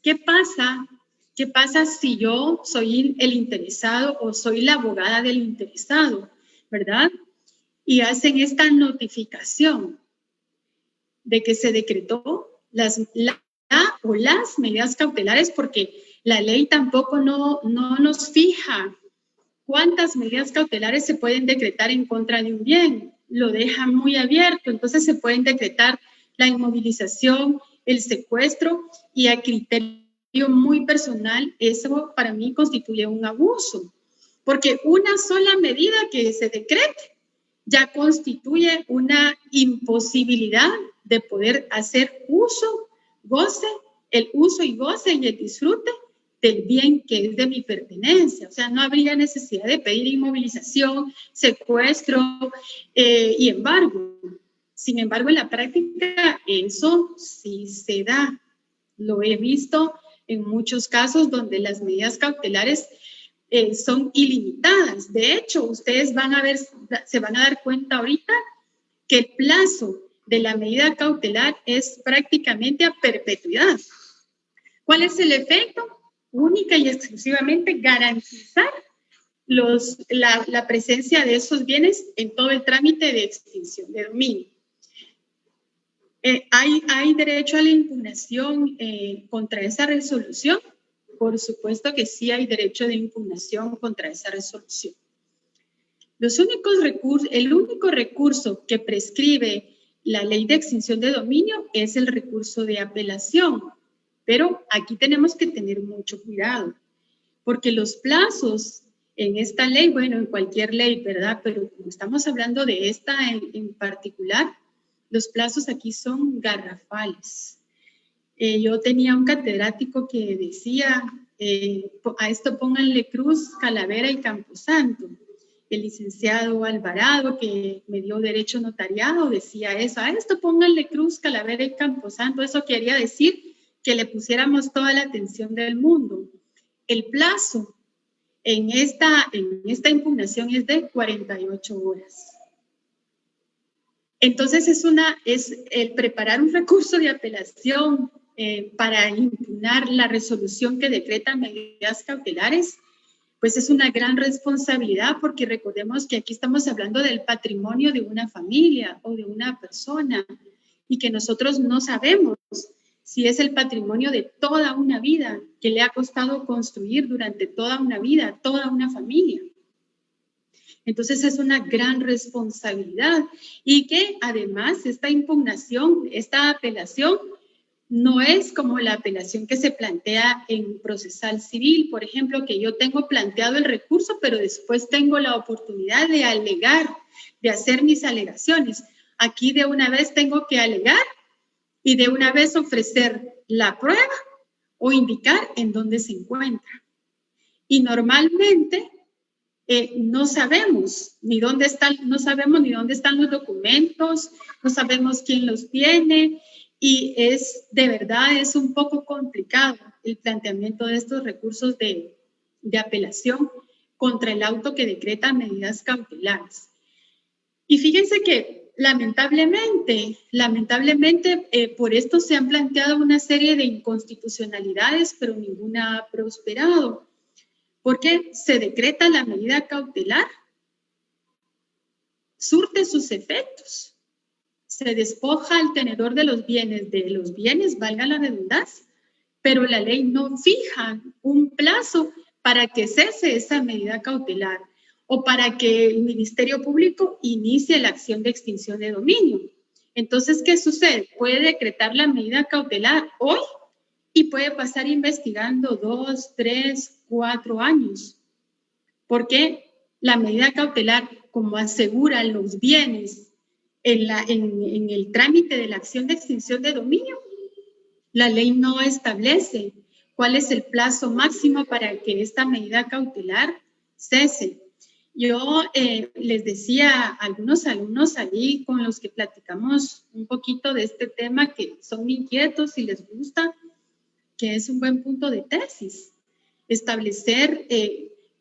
C: ¿qué pasa si yo soy el interesado o soy la abogada del interesado, verdad? Y hacen esta notificación de que se decretó las medidas cautelares, porque la ley tampoco no nos fija cuántas medidas cautelares se pueden decretar en contra de un bien, lo deja muy abierto, entonces se pueden decretar la inmovilización, el secuestro, y a criterio muy personal, eso para mí constituye un abuso, porque una sola medida que se decrete ya constituye una imposibilidad de poder hacer el uso y goce y el disfrute del bien que es de mi pertenencia. O sea, no habría necesidad de pedir inmovilización, secuestro y embargo. Sin embargo, en la práctica eso sí se da. Lo he visto en muchos casos donde las medidas cautelares son ilimitadas. De hecho, ustedes se van a dar cuenta ahorita que el plazo de la medida cautelar es prácticamente a perpetuidad. ¿Cuál es el efecto? Única y exclusivamente garantizar la presencia de esos bienes en todo el trámite de extinción de dominio. ¿Hay derecho a la impugnación contra esa resolución? Por supuesto que sí hay derecho de impugnación contra esa resolución. El único recurso que prescribe la ley de extinción de dominio es el recurso de apelación, pero aquí tenemos que tener mucho cuidado, porque los plazos en esta ley, bueno, en cualquier ley, ¿verdad? Pero como estamos hablando de esta en particular, los plazos aquí son garrafales. Yo tenía un catedrático que decía, a esto pónganle cruz, calavera y camposanto. El licenciado Alvarado, que me dio derecho notariado, decía eso, a esto pónganle cruz, calavera y camposanto. Eso quería decir que le pusiéramos toda la atención del mundo. El plazo en esta impugnación es de 48 horas. Entonces es el preparar un recurso de apelación para impugnar la resolución que decreta medidas cautelares, pues es una gran responsabilidad, porque recordemos que aquí estamos hablando del patrimonio de una familia o de una persona y que nosotros no sabemos si es el patrimonio de toda una vida que le ha costado construir durante toda una vida, toda una familia. Entonces es una gran responsabilidad y que además esta impugnación, esta apelación, no es como la apelación que se plantea en procesal civil, por ejemplo, que yo tengo planteado el recurso, pero después tengo la oportunidad de alegar, de hacer mis alegaciones. Aquí de una vez tengo que alegar y de una vez ofrecer la prueba o indicar en dónde se encuentra. Y normalmente no sabemos ni dónde están, no sabemos ni dónde están los documentos, no sabemos quién los tiene, y de verdad es un poco complicado el planteamiento de estos recursos de apelación contra el auto que decreta medidas cautelares. Y fíjense que lamentablemente, por esto se han planteado una serie de inconstitucionalidades, pero ninguna ha prosperado, porque se decreta la medida cautelar, surte sus efectos, se despoja al tenedor de los bienes, valga la redundancia, pero la ley no fija un plazo para que cese esa medida cautelar o para que el Ministerio Público inicie la acción de extinción de dominio. Entonces, ¿qué sucede? Puede decretar la medida cautelar hoy y puede pasar investigando 2, 3, 4 años, porque la medida cautelar, como asegura los bienes en el trámite de la acción de extinción de dominio, la ley no establece cuál es el plazo máximo para que esta medida cautelar cese. Yo les decía a algunos alumnos allí con los que platicamos un poquito de este tema, que son inquietos y les gusta, que es un buen punto de tesis, establecer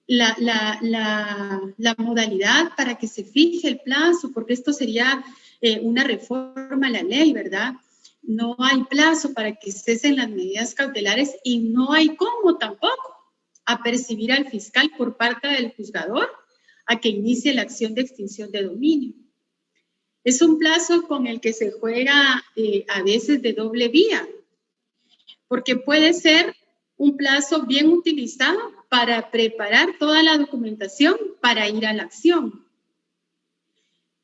C: la modalidad para que se fije el plazo, porque esto sería una reforma a la ley, ¿verdad? No hay plazo para que cesen las medidas cautelares y no hay cómo tampoco apercibir al fiscal por parte del juzgador a que inicie la acción de extinción de dominio. Es un plazo con el que se juega a veces de doble vía, porque puede ser un plazo bien utilizado para preparar toda la documentación para ir a la acción.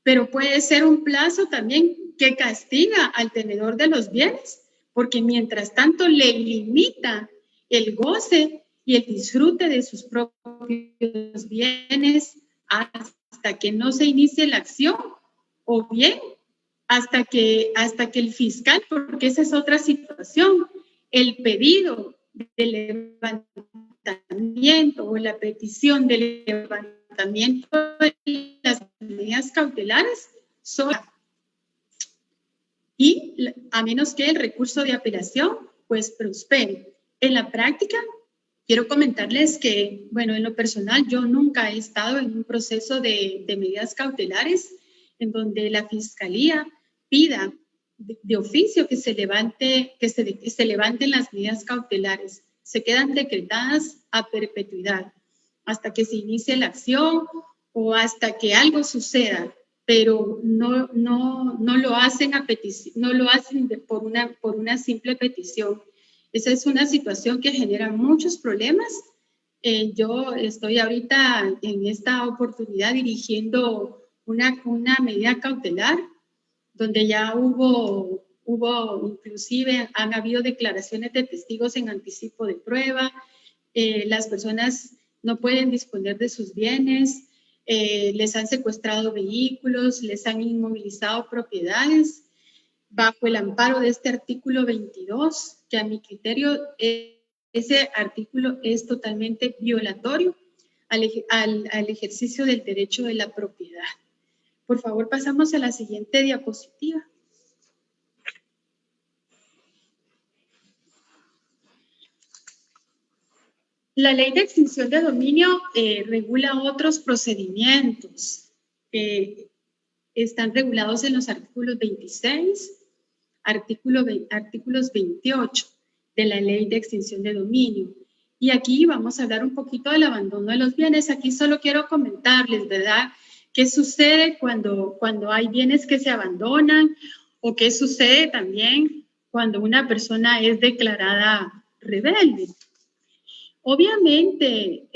C: Pero puede ser un plazo también que castiga al tenedor de los bienes, porque mientras tanto le limita el goce y el disfrute de sus propios bienes hasta que no se inicie la acción, o bien hasta que el fiscal, porque esa es otra situación, el pedido de levantamiento o la petición de levantamiento de las medidas cautelares y a menos que el recurso de apelación pues prospere. En la práctica, quiero comentarles que, bueno, en lo personal yo nunca he estado en un proceso de medidas cautelares en donde la fiscalía pida de oficio que se levanten las medidas cautelares. Se quedan decretadas a perpetuidad hasta que se inicie la acción o hasta que algo suceda, pero no lo hacen a petición, no lo hacen por una simple petición. Esa es una situación que genera muchos problemas. Yo estoy ahorita en esta oportunidad dirigiendo una medida cautelar donde ya hubo inclusive han habido declaraciones de testigos en anticipo de prueba, las personas no pueden disponer de sus bienes, les han secuestrado vehículos, les han inmovilizado propiedades, bajo el amparo de este artículo 22, que a mi criterio ese artículo es totalmente violatorio al ejercicio del derecho de la propiedad. Por favor, pasamos a la siguiente diapositiva. La ley de extinción de dominio regula otros procedimientos que están regulados en los artículos 26, artículos 28 de la ley de extinción de dominio. Y aquí vamos a hablar un poquito del abandono de los bienes. Aquí solo quiero comentarles, ¿verdad?, qué sucede cuando hay bienes que se abandonan o qué sucede también cuando una persona es declarada rebelde. Obviamente,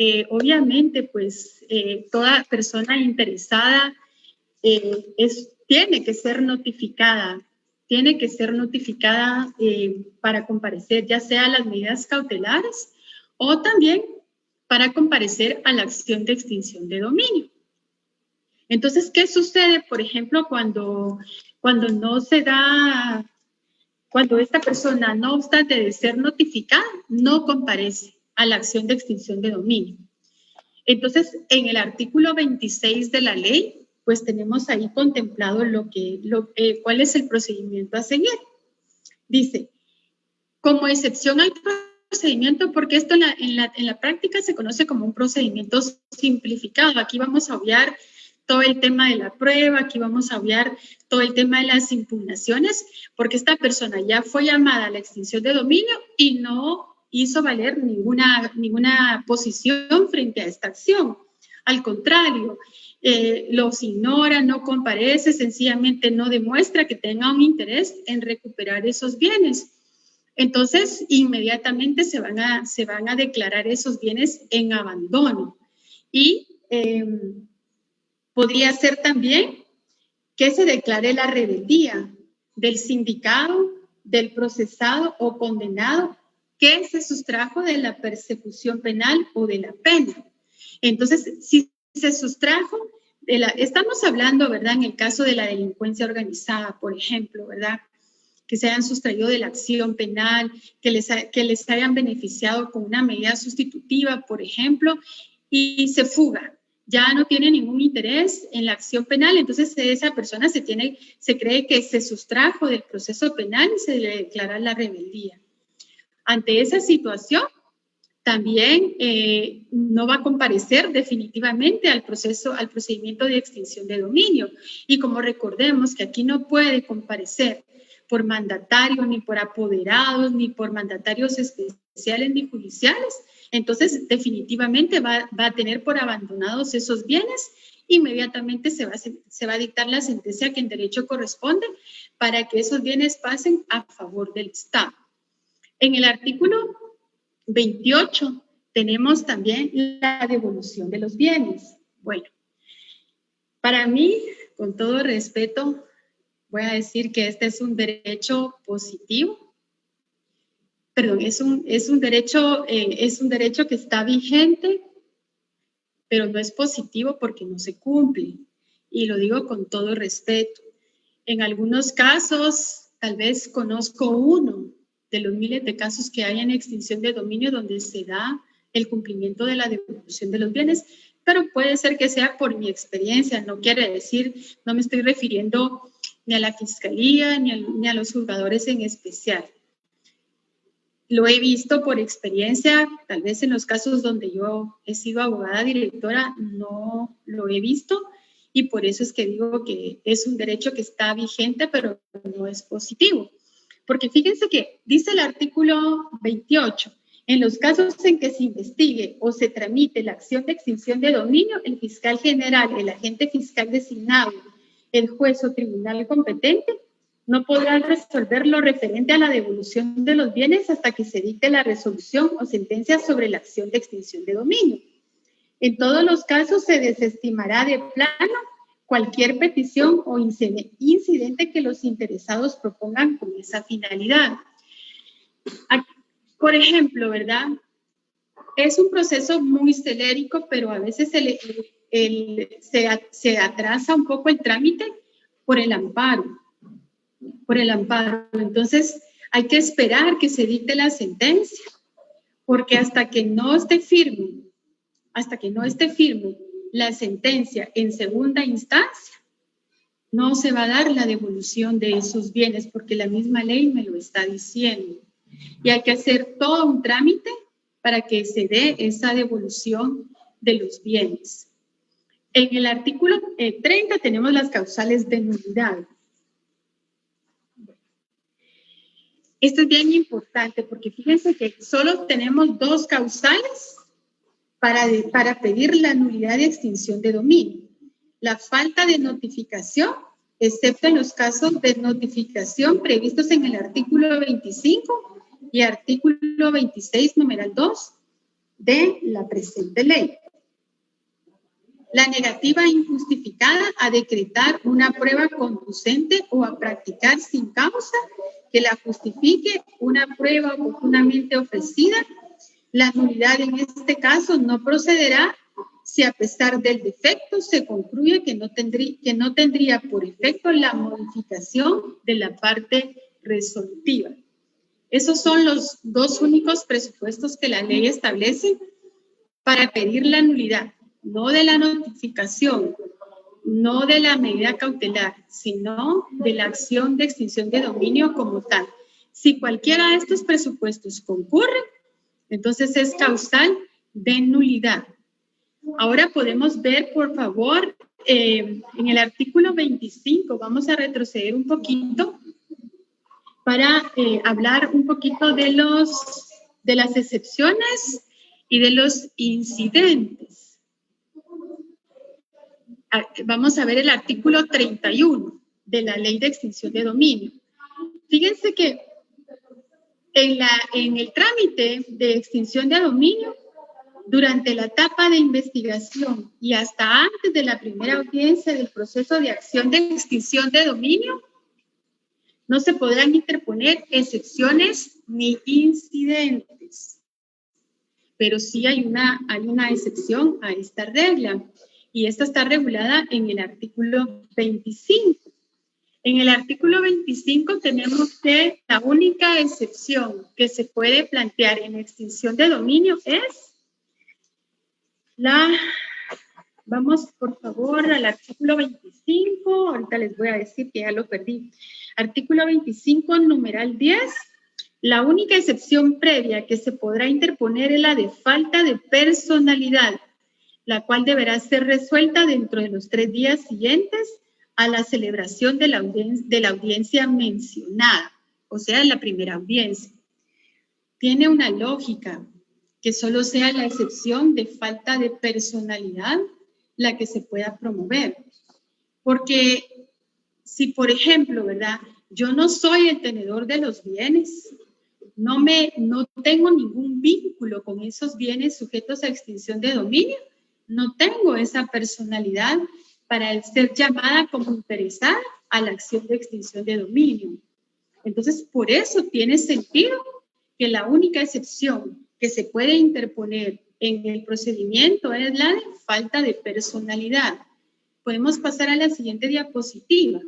C: pues toda persona interesada tiene que ser notificada para comparecer, ya sea a las medidas cautelares o también para comparecer a la acción de extinción de dominio. Entonces, ¿qué sucede, por ejemplo, cuando no se da cuando esta persona, no obstante de ser notificada, no comparece a la acción de extinción de dominio. Entonces, en el artículo 26 de la ley, pues tenemos ahí contemplado cuál es el procedimiento a seguir. Dice, como excepción al procedimiento, porque esto en la práctica se conoce como un procedimiento simplificado. Aquí vamos a obviar todo el tema de la prueba, aquí vamos a obviar todo el tema de las impugnaciones, porque esta persona ya fue llamada a la extinción de dominio y no hizo valer ninguna posición frente a esta acción. Al contrario, los ignora, no comparece, sencillamente no demuestra que tenga un interés en recuperar esos bienes. Entonces, inmediatamente se van a declarar esos bienes en abandono. Y podría ser también que se declare la rebeldía del sindicado, del procesado o condenado que se sustrajo de la persecución penal o de la pena. Entonces, si se sustrajo, estamos hablando, ¿verdad?, en el caso de la delincuencia organizada, por ejemplo, ¿verdad?, que se hayan sustraído de la acción penal, que les hayan beneficiado con una medida sustitutiva, por ejemplo, y se fuga. Ya no tiene ningún interés en la acción penal, entonces esa persona se cree que se sustrajo del proceso penal y se le declara la rebeldía. Ante esa situación, también no va a comparecer definitivamente al procedimiento de extinción de dominio. Y como recordemos que aquí no puede comparecer por mandatarios, ni por apoderados, ni por mandatarios especiales ni judiciales, entonces definitivamente va a tener por abandonados esos bienes. Inmediatamente se va a dictar la sentencia que en derecho corresponde para que esos bienes pasen a favor del Estado. En el artículo 28 tenemos también la devolución de los bienes. Bueno, para mí, con todo respeto, voy a decir que este es un derecho positivo. Perdón, es un derecho que está vigente, pero no es positivo porque no se cumple. Y lo digo con todo respeto. En algunos casos, tal vez conozco uno de los miles de casos que hay en extinción de dominio donde se da el cumplimiento de la devolución de los bienes, pero puede ser que sea por mi experiencia, no quiere decir, no me estoy refiriendo ni a la fiscalía ni a los juzgadores en especial. Lo he visto por experiencia, tal vez en los casos donde yo he sido abogada directora no lo he visto y por eso es que digo que es un derecho que está vigente, pero no es positivo. Porque fíjense que dice el artículo 28, en los casos en que se investigue o se tramite la acción de extinción de dominio, el fiscal general, el agente fiscal designado, el juez o tribunal competente no podrán resolver lo referente a la devolución de los bienes hasta que se dicte la resolución o sentencia sobre la acción de extinción de dominio. En todos los casos se desestimará de plano cualquier petición o incidente que los interesados propongan con esa finalidad. Por ejemplo, ¿verdad? Es un proceso muy celérico, pero a veces se atrasa un poco el trámite por el amparo. Entonces, hay que esperar que se dicte la sentencia, porque hasta que no esté firme la sentencia en segunda instancia, no se va a dar la devolución de esos bienes, porque la misma ley me lo está diciendo. Y hay que hacer todo un trámite para que se dé esa devolución de los bienes. En el artículo 30 tenemos las causales de nulidad. Esto es bien importante porque fíjense que solo tenemos dos causales para pedir la nulidad de extinción de dominio. La falta de notificación, excepto en los casos de notificación previstos en el artículo 25 y artículo 26, numeral 2 de la presente ley. La negativa injustificada a decretar una prueba conducente o a practicar sin causa que la justifique una prueba oportunamente ofrecida. La nulidad en este caso no procederá si a pesar del defecto se concluye que no tendría por efecto la modificación de la parte resolutiva. Esos son los dos únicos presupuestos que la ley establece para pedir la nulidad, no de la notificación, no de la medida cautelar, sino de la acción de extinción de dominio como tal. Si cualquiera de estos presupuestos concurre, entonces es causal de nulidad. Ahora podemos ver, por favor, en el artículo 25, vamos a retroceder un poquito para hablar un poquito de las excepciones y de los incidentes. Vamos a ver el artículo 31 de la Ley de Extinción de Dominio. Fíjense que en el trámite de extinción de dominio, durante la etapa de investigación y hasta antes de la primera audiencia del proceso de acción de extinción de dominio, no se podrán interponer excepciones ni incidentes. Pero sí hay una excepción a esta regla, y esta está regulada en el artículo 25. En el artículo 25 tenemos que la única excepción que se puede plantear en extinción de dominio es vamos por favor al artículo 25, ahorita les voy a decir que ya lo perdí. Artículo 25, numeral 10, la única excepción previa que se podrá interponer es la de falta de personalidad, la cual deberá ser resuelta dentro de los 3 días siguientes a la celebración de la audiencia mencionada, o sea, en la primera audiencia. Tiene una lógica que solo sea la excepción de falta de personalidad la que se pueda promover. Porque si, por ejemplo, ¿verdad? Yo no soy el tenedor de los bienes, no tengo ningún vínculo con esos bienes sujetos a extinción de dominio, no tengo esa personalidad para ser llamada como interesada a la acción de extinción de dominio. Entonces, por eso tiene sentido que la única excepción que se puede interponer en el procedimiento es la de falta de personalidad. Podemos pasar a la siguiente diapositiva.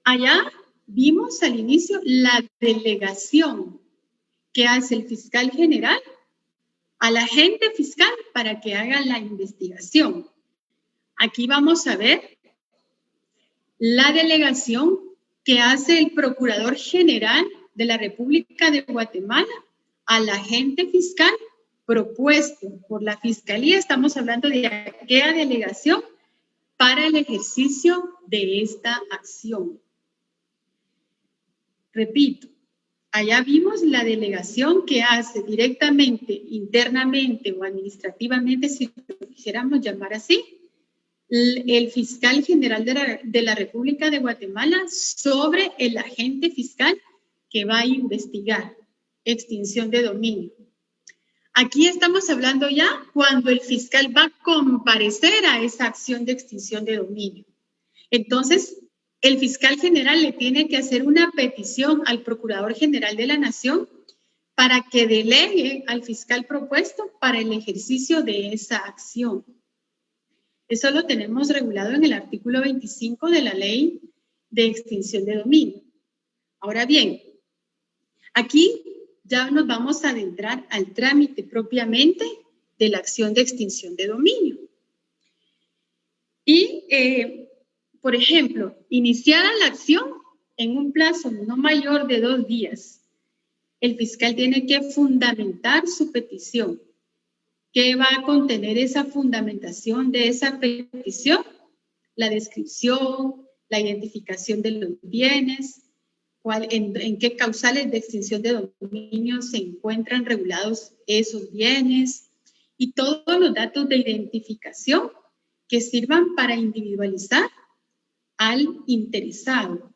C: Allá vimos al inicio la delegación que hace el fiscal general al agente fiscal para que haga la investigación. Aquí vamos a ver la delegación que hace el Procurador General de la República de Guatemala al agente fiscal propuesto por la Fiscalía. Estamos hablando de aquella delegación para el ejercicio de esta acción. Repito, allá vimos la delegación que hace directamente, internamente o administrativamente, si lo quisiéramos llamar así, el fiscal general de la República de Guatemala sobre el agente fiscal que va a investigar extinción de dominio. Aquí estamos hablando ya cuando el fiscal va a comparecer a esa acción de extinción de dominio. Entonces, el fiscal general le tiene que hacer una petición al Procurador General de la Nación para que delegue al fiscal propuesto para el ejercicio de esa acción. Eso lo tenemos regulado en el artículo 25 de la Ley de Extinción de Dominio. Ahora bien, aquí ya nos vamos a adentrar al trámite propiamente de la acción de extinción de dominio. Y, por ejemplo, iniciada la acción en un plazo no mayor de 2 días, el fiscal tiene que fundamentar su petición. ¿Qué va a contener esa fundamentación de esa petición? La descripción, la identificación de los bienes, en qué causales de extinción de dominio se encuentran regulados esos bienes y todos los datos de identificación que sirvan para individualizar al interesado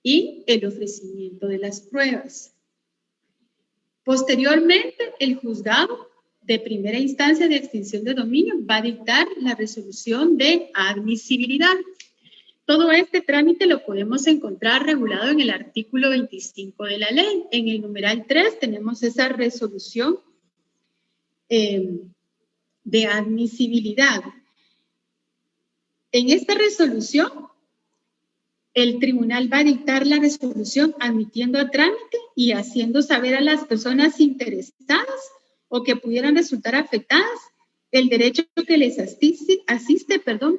C: y el ofrecimiento de las pruebas. Posteriormente, el juzgado de primera instancia de extinción de dominio va a dictar la resolución de admisibilidad. Todo este trámite lo podemos encontrar regulado en el artículo 25 de la ley. En el numeral 3 tenemos esa resolución de admisibilidad. En esta resolución, el tribunal va a dictar la resolución admitiendo a trámite y haciendo saber a las personas interesadas o que pudieran resultar afectadas el derecho que les asiste,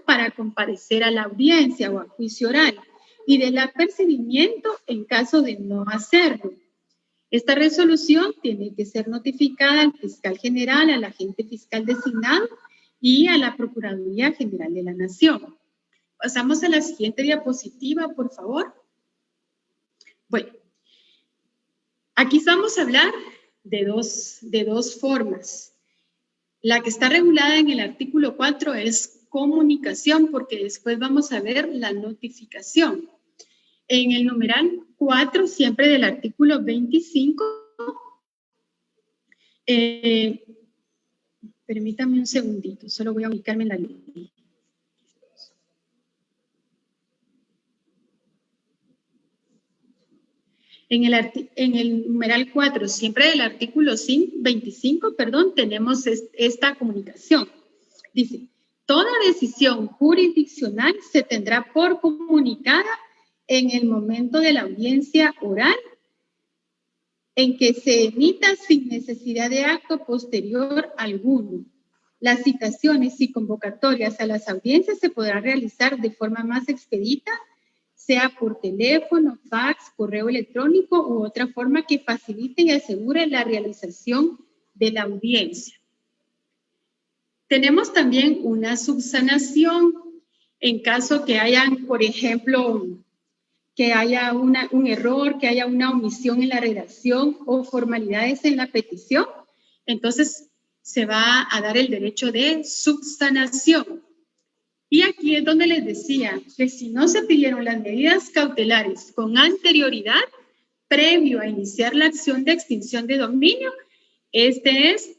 C: para comparecer a la audiencia o a juicio oral y del apercibimiento en caso de no hacerlo. Esta resolución tiene que ser notificada al fiscal general, al agente fiscal designado y a la Procuraduría General de la Nación. Pasamos a la siguiente diapositiva, por favor. Bueno, aquí vamos a hablar de dos formas. La que está regulada en el artículo 4 es comunicación, porque después vamos a ver la notificación. En el numeral 4, siempre del artículo 25, permítame un segundito, solo voy a ubicarme en la línea. En el numeral 4, siempre del artículo 25, tenemos esta comunicación. Dice, toda decisión jurisdiccional se tendrá por comunicada en el momento de la audiencia oral en que se emita sin necesidad de acto posterior alguno. Las citaciones y convocatorias a las audiencias se podrán realizar de forma más expedita, sea por teléfono, fax, correo electrónico u otra forma que facilite y asegure la realización de la audiencia. Tenemos también una subsanación en caso que hayan, por ejemplo, que haya un error, que haya una omisión en la redacción o formalidades en la petición. Entonces, se va a dar el derecho de subsanación. Y aquí es donde les decía que si no se pidieron las medidas cautelares con anterioridad, previo a iniciar la acción de extinción de dominio, esta es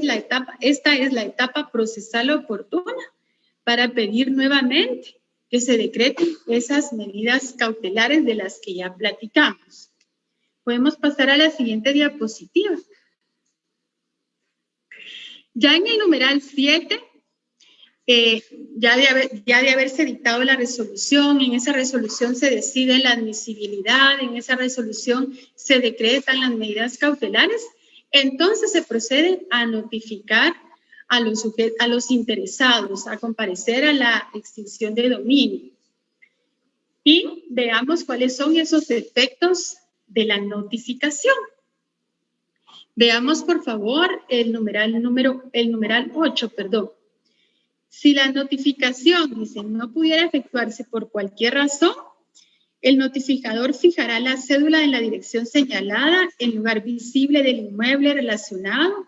C: la etapa procesal oportuna para pedir nuevamente que se decreten esas medidas cautelares de las que ya platicamos. Podemos pasar a la siguiente diapositiva. Ya en el numeral 7, ya de haberse dictado la resolución, en esa resolución se decide la admisibilidad, en esa resolución se decretan las medidas cautelares, entonces se procede a notificar a los interesados a comparecer a la extinción de dominio. Y veamos cuáles son esos efectos de la notificación. Veamos, por favor, el numeral 8, Si la notificación, dice, no pudiera efectuarse por cualquier razón, el notificador fijará la cédula en la dirección señalada en lugar visible del inmueble relacionado,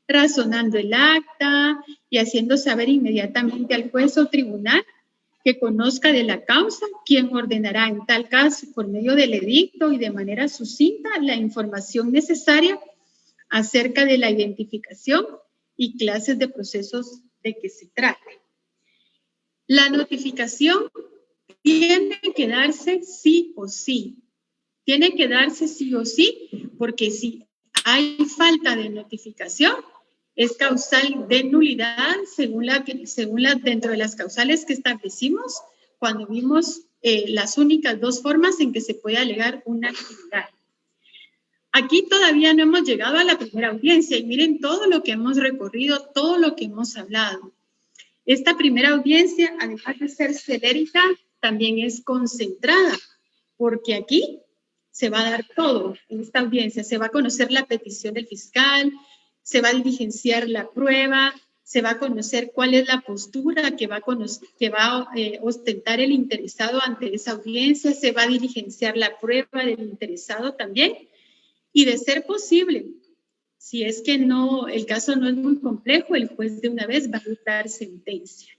C: razonando el acta y haciendo saber inmediatamente al juez o tribunal que conozca de la causa, quien ordenará en tal caso por medio del edicto y de manera sucinta la información necesaria acerca de la identificación y clases de procesos de que se trate. La notificación tiene que darse sí o sí. Tiene que darse sí o sí, porque si hay falta de notificación, es causal de nulidad dentro de las causales que establecimos cuando vimos las únicas dos formas en que se puede alegar una actividad. Aquí todavía no hemos llegado a la primera audiencia y miren todo lo que hemos recorrido, todo lo que hemos hablado. Esta primera audiencia, además de ser celérica, también es concentrada, porque aquí se va a dar todo en esta audiencia. Se va a conocer la petición del fiscal, se va a diligenciar la prueba, se va a conocer cuál es la postura que va a ostentar el interesado ante esa audiencia, se va a diligenciar la prueba del interesado también, y de ser posible, si es que el caso no es muy complejo, el juez de una vez va a dictar sentencia.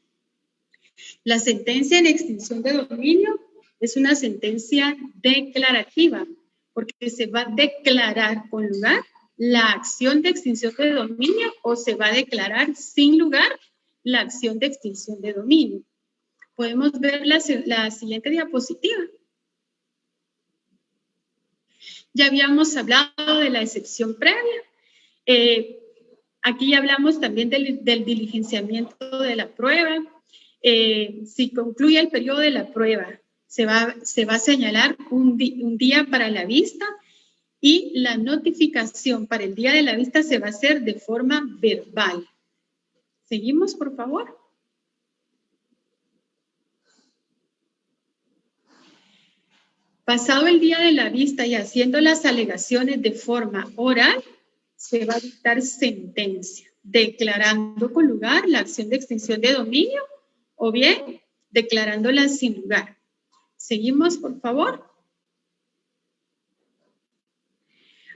C: La sentencia en extinción de dominio es una sentencia declarativa, porque se va a declarar con lugar la acción de extinción de dominio o se va a declarar sin lugar la acción de extinción de dominio. Podemos ver la siguiente diapositiva. Ya habíamos hablado de la excepción previa. Aquí hablamos también del diligenciamiento de la prueba. Si concluye el periodo de la prueba, se va a señalar un día para la vista y la notificación para el día de la vista se va a hacer de forma verbal. ¿Seguimos, por favor? Pasado el día de la vista y haciendo las alegaciones de forma oral, se va a dictar sentencia, declarando con lugar la acción de extinción de dominio o bien declarándola sin lugar. ¿Seguimos, por favor?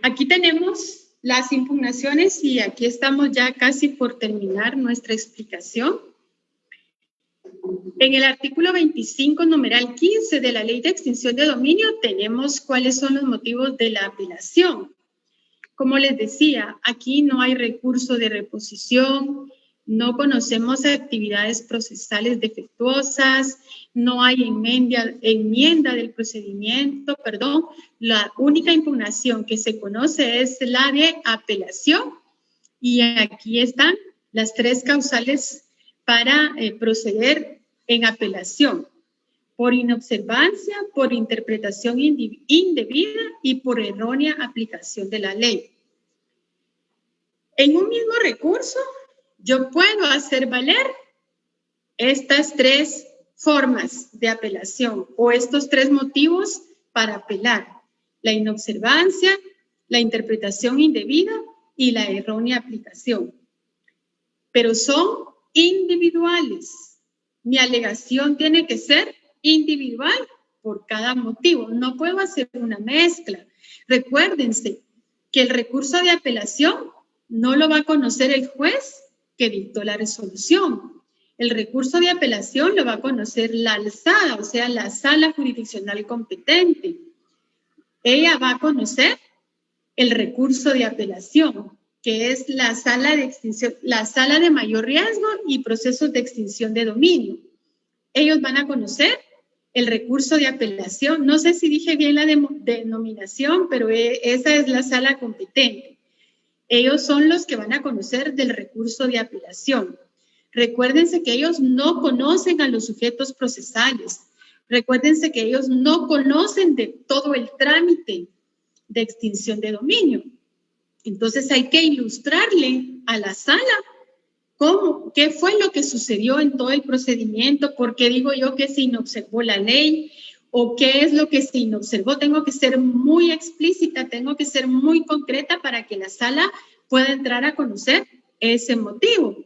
C: Aquí tenemos las impugnaciones y aquí estamos ya casi por terminar nuestra explicación. En el artículo 25, numeral 15 de la Ley de Extinción de Dominio, tenemos cuáles son los motivos de la apelación. Como les decía, aquí no hay recurso de reposición, no conocemos actividades procesales defectuosas, no hay enmienda del procedimiento, perdón. La única impugnación que se conoce es la de apelación y aquí están las 3 causales para proceder en apelación: por inobservancia, por interpretación indebida y por errónea aplicación de la ley. En un mismo recurso, yo puedo hacer valer estas 3 formas de apelación o estos 3 motivos para apelar: la inobservancia, la interpretación indebida y la errónea aplicación. Pero son individuales. Mi alegación tiene que ser individual por cada motivo. No puedo hacer una mezcla. Recuérdense que el recurso de apelación no lo va a conocer el juez que dictó la resolución. El recurso de apelación lo va a conocer la alzada, o sea, la sala jurisdiccional competente. Ella va a conocer el recurso de apelación, que es la sala de extinción, la sala de mayor riesgo y procesos de extinción de dominio. Ellos van a conocer el recurso de apelación. No sé si dije bien la denominación, pero esa es la sala competente. Ellos son los que van a conocer del recurso de apelación. Recuérdense que ellos no conocen a los sujetos procesales. Recuérdense que ellos no conocen de todo el trámite de extinción de dominio. Entonces hay que ilustrarle a la sala qué fue lo que sucedió en todo el procedimiento, por qué digo yo que se inobservó la ley o qué es lo que se inobservó. Tengo que ser muy explícita, tengo que ser muy concreta para que la sala pueda entrar a conocer ese motivo.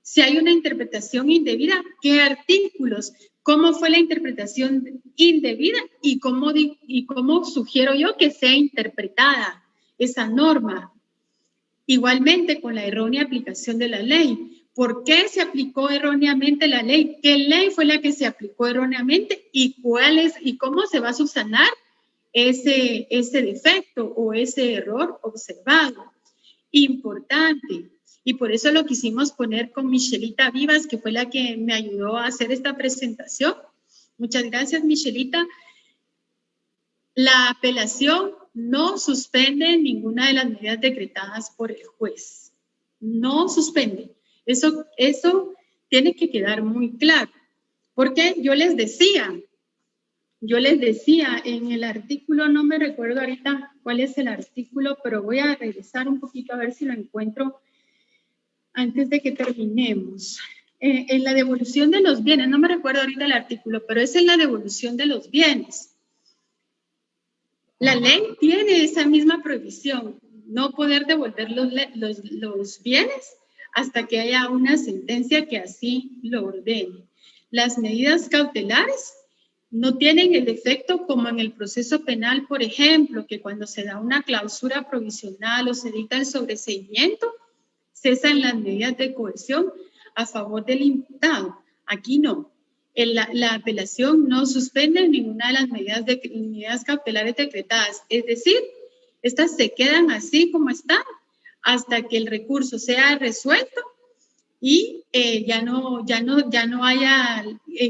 C: Si hay una interpretación indebida, ¿qué artículos? ¿Cómo fue la interpretación indebida y cómo sugiero yo que sea interpretada esa norma? Igualmente con la errónea aplicación de la ley. ¿Por qué se aplicó erróneamente la ley? ¿Qué ley fue la que se aplicó erróneamente? ¿Y cómo se va a subsanar ese defecto o ese error observado? Importante. Y por eso lo quisimos poner con Michelita Vivas, que fue la que me ayudó a hacer esta presentación. Muchas gracias, Michelita. La apelación no suspende ninguna de las medidas decretadas por el juez. No suspende. Eso tiene que quedar muy claro. Porque yo les decía en el artículo, no me recuerdo ahorita cuál es el artículo, pero voy a regresar un poquito a ver si lo encuentro antes de que terminemos. En la devolución de los bienes, no me recuerdo ahorita el artículo, pero es en la devolución de los bienes. La ley tiene esa misma prohibición, no poder devolver los bienes hasta que haya una sentencia que así lo ordene. Las medidas cautelares no tienen el efecto como en el proceso penal, por ejemplo, que cuando se da una clausura provisional o se dicta el sobreseimiento, cesan las medidas de coerción a favor del imputado. Aquí no. La apelación no suspende ninguna de las medidas cautelares decretadas. Es decir, estas se quedan así como están hasta que el recurso sea resuelto y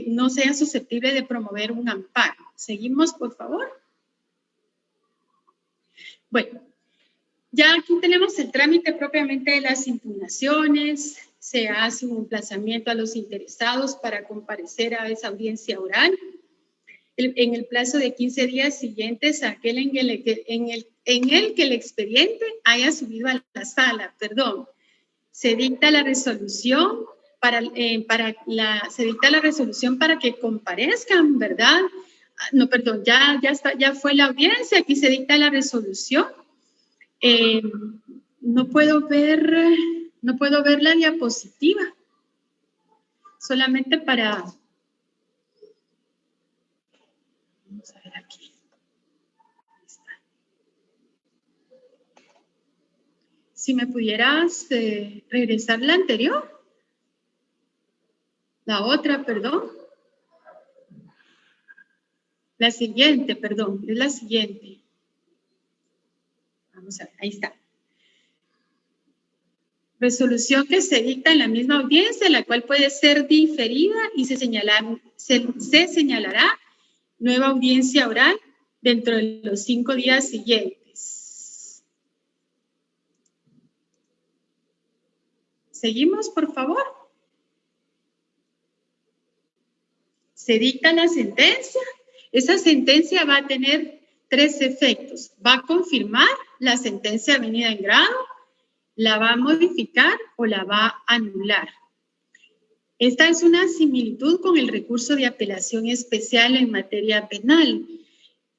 C: no sea susceptible de promover un amparo. Seguimos, por favor. Bueno, Ya aquí tenemos el trámite propiamente de las impugnaciones. Se hace un emplazamiento a los interesados para comparecer a esa audiencia oral en el plazo de 15 días siguientes a aquel en el que el expediente haya subido a la sala. Se dicta la resolución para que comparezcan, ¿verdad? No, perdón, ya fue la audiencia. Aquí se dicta la resolución. No puedo ver la diapositiva. Solamente para... Vamos a ver aquí. Ahí está. Si me pudieras regresar la anterior. La otra, perdón. La siguiente, perdón, es la siguiente. Vamos a ver, ahí está. Resolución que se dicta en la misma audiencia, la cual puede ser diferida y se señalará nueva audiencia oral dentro de los 5 días siguientes. ¿Seguimos, por favor? Se dicta la sentencia. Esa sentencia va a tener 3 efectos. Va a confirmar la sentencia venida en grado, la va a modificar o la va a anular. Esta es una similitud con el recurso de apelación especial en materia penal,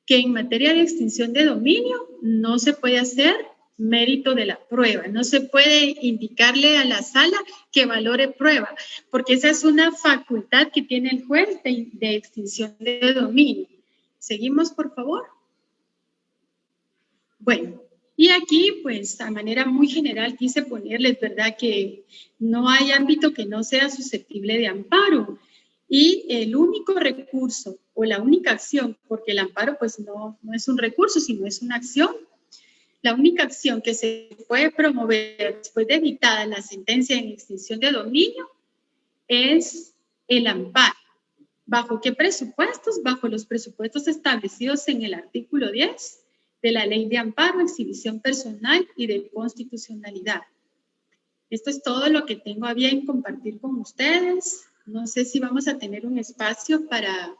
C: que en materia de extinción de dominio no se puede hacer mérito de la prueba, no se puede indicarle a la sala que valore prueba, porque esa es una facultad que tiene el juez de extinción de dominio. ¿Seguimos, por favor? Bueno, y aquí, pues, a manera muy general quise ponerles, ¿verdad?, que no hay ámbito que no sea susceptible de amparo. Y el único recurso o la única acción, porque el amparo, pues, no es un recurso, sino es una acción. La única acción que se puede promover después de dictada la sentencia en extinción de dominio es el amparo. ¿Bajo qué presupuestos? Bajo los presupuestos establecidos en el artículo 10 de la Ley de Amparo, Exhibición Personal y de Constitucionalidad. Esto es todo lo que tengo a bien compartir con ustedes. No sé si vamos a tener un espacio para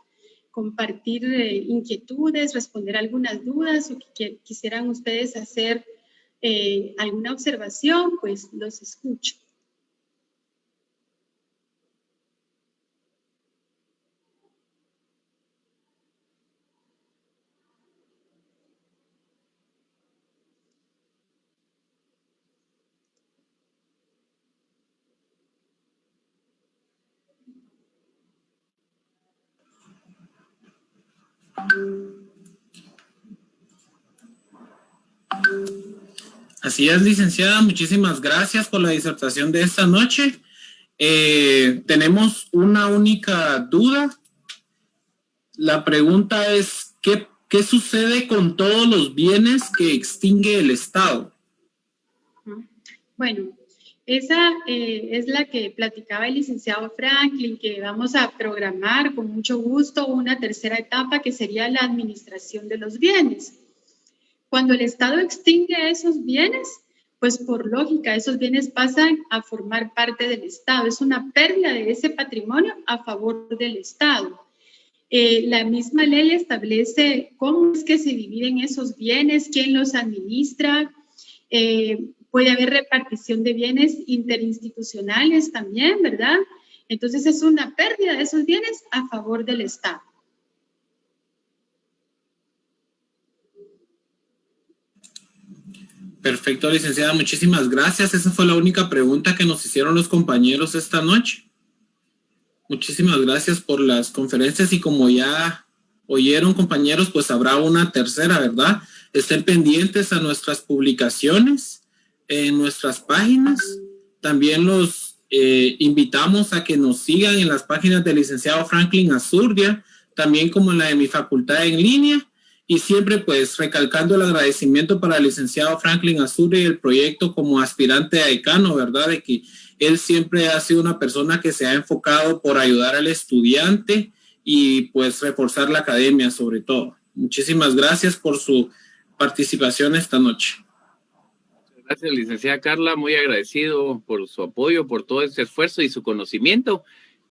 C: compartir inquietudes, responder algunas dudas o que quisieran ustedes hacer alguna observación, pues los escucho.
A: Así es, licenciada, muchísimas gracias por la disertación de esta noche. Tenemos una única duda. La pregunta es, ¿qué sucede con todos los bienes que extingue el Estado?
C: Bueno, esa es la que platicaba el licenciado Franklin, que vamos a programar con mucho gusto una tercera etapa que sería la administración de los bienes. Cuando el Estado extingue esos bienes, pues por lógica esos bienes pasan a formar parte del Estado. Es una pérdida de ese patrimonio a favor del Estado. La misma ley establece cómo es que se dividen esos bienes, quién los administra. Puede haber repartición de bienes interinstitucionales también, ¿verdad? Entonces es una pérdida de esos bienes a favor del Estado.
A: Perfecto, licenciada, muchísimas gracias. Esa fue la única pregunta que nos hicieron los compañeros esta noche. Muchísimas gracias por las conferencias y como ya oyeron, compañeros, pues habrá una tercera, ¿verdad? Estén pendientes a nuestras publicaciones en nuestras páginas. También los invitamos a que nos sigan en las páginas del licenciado Franklin Azurdia, también como en la de mi facultad en línea. Y siempre pues recalcando el agradecimiento para el licenciado Franklin Azurdia y el proyecto como aspirante a decano, ¿verdad? De que él siempre ha sido una persona que se ha enfocado por ayudar al estudiante y pues reforzar la academia sobre todo. Muchísimas gracias por su participación esta noche.
B: Gracias, licenciada Carla, muy agradecido por su apoyo, por todo este esfuerzo y su conocimiento.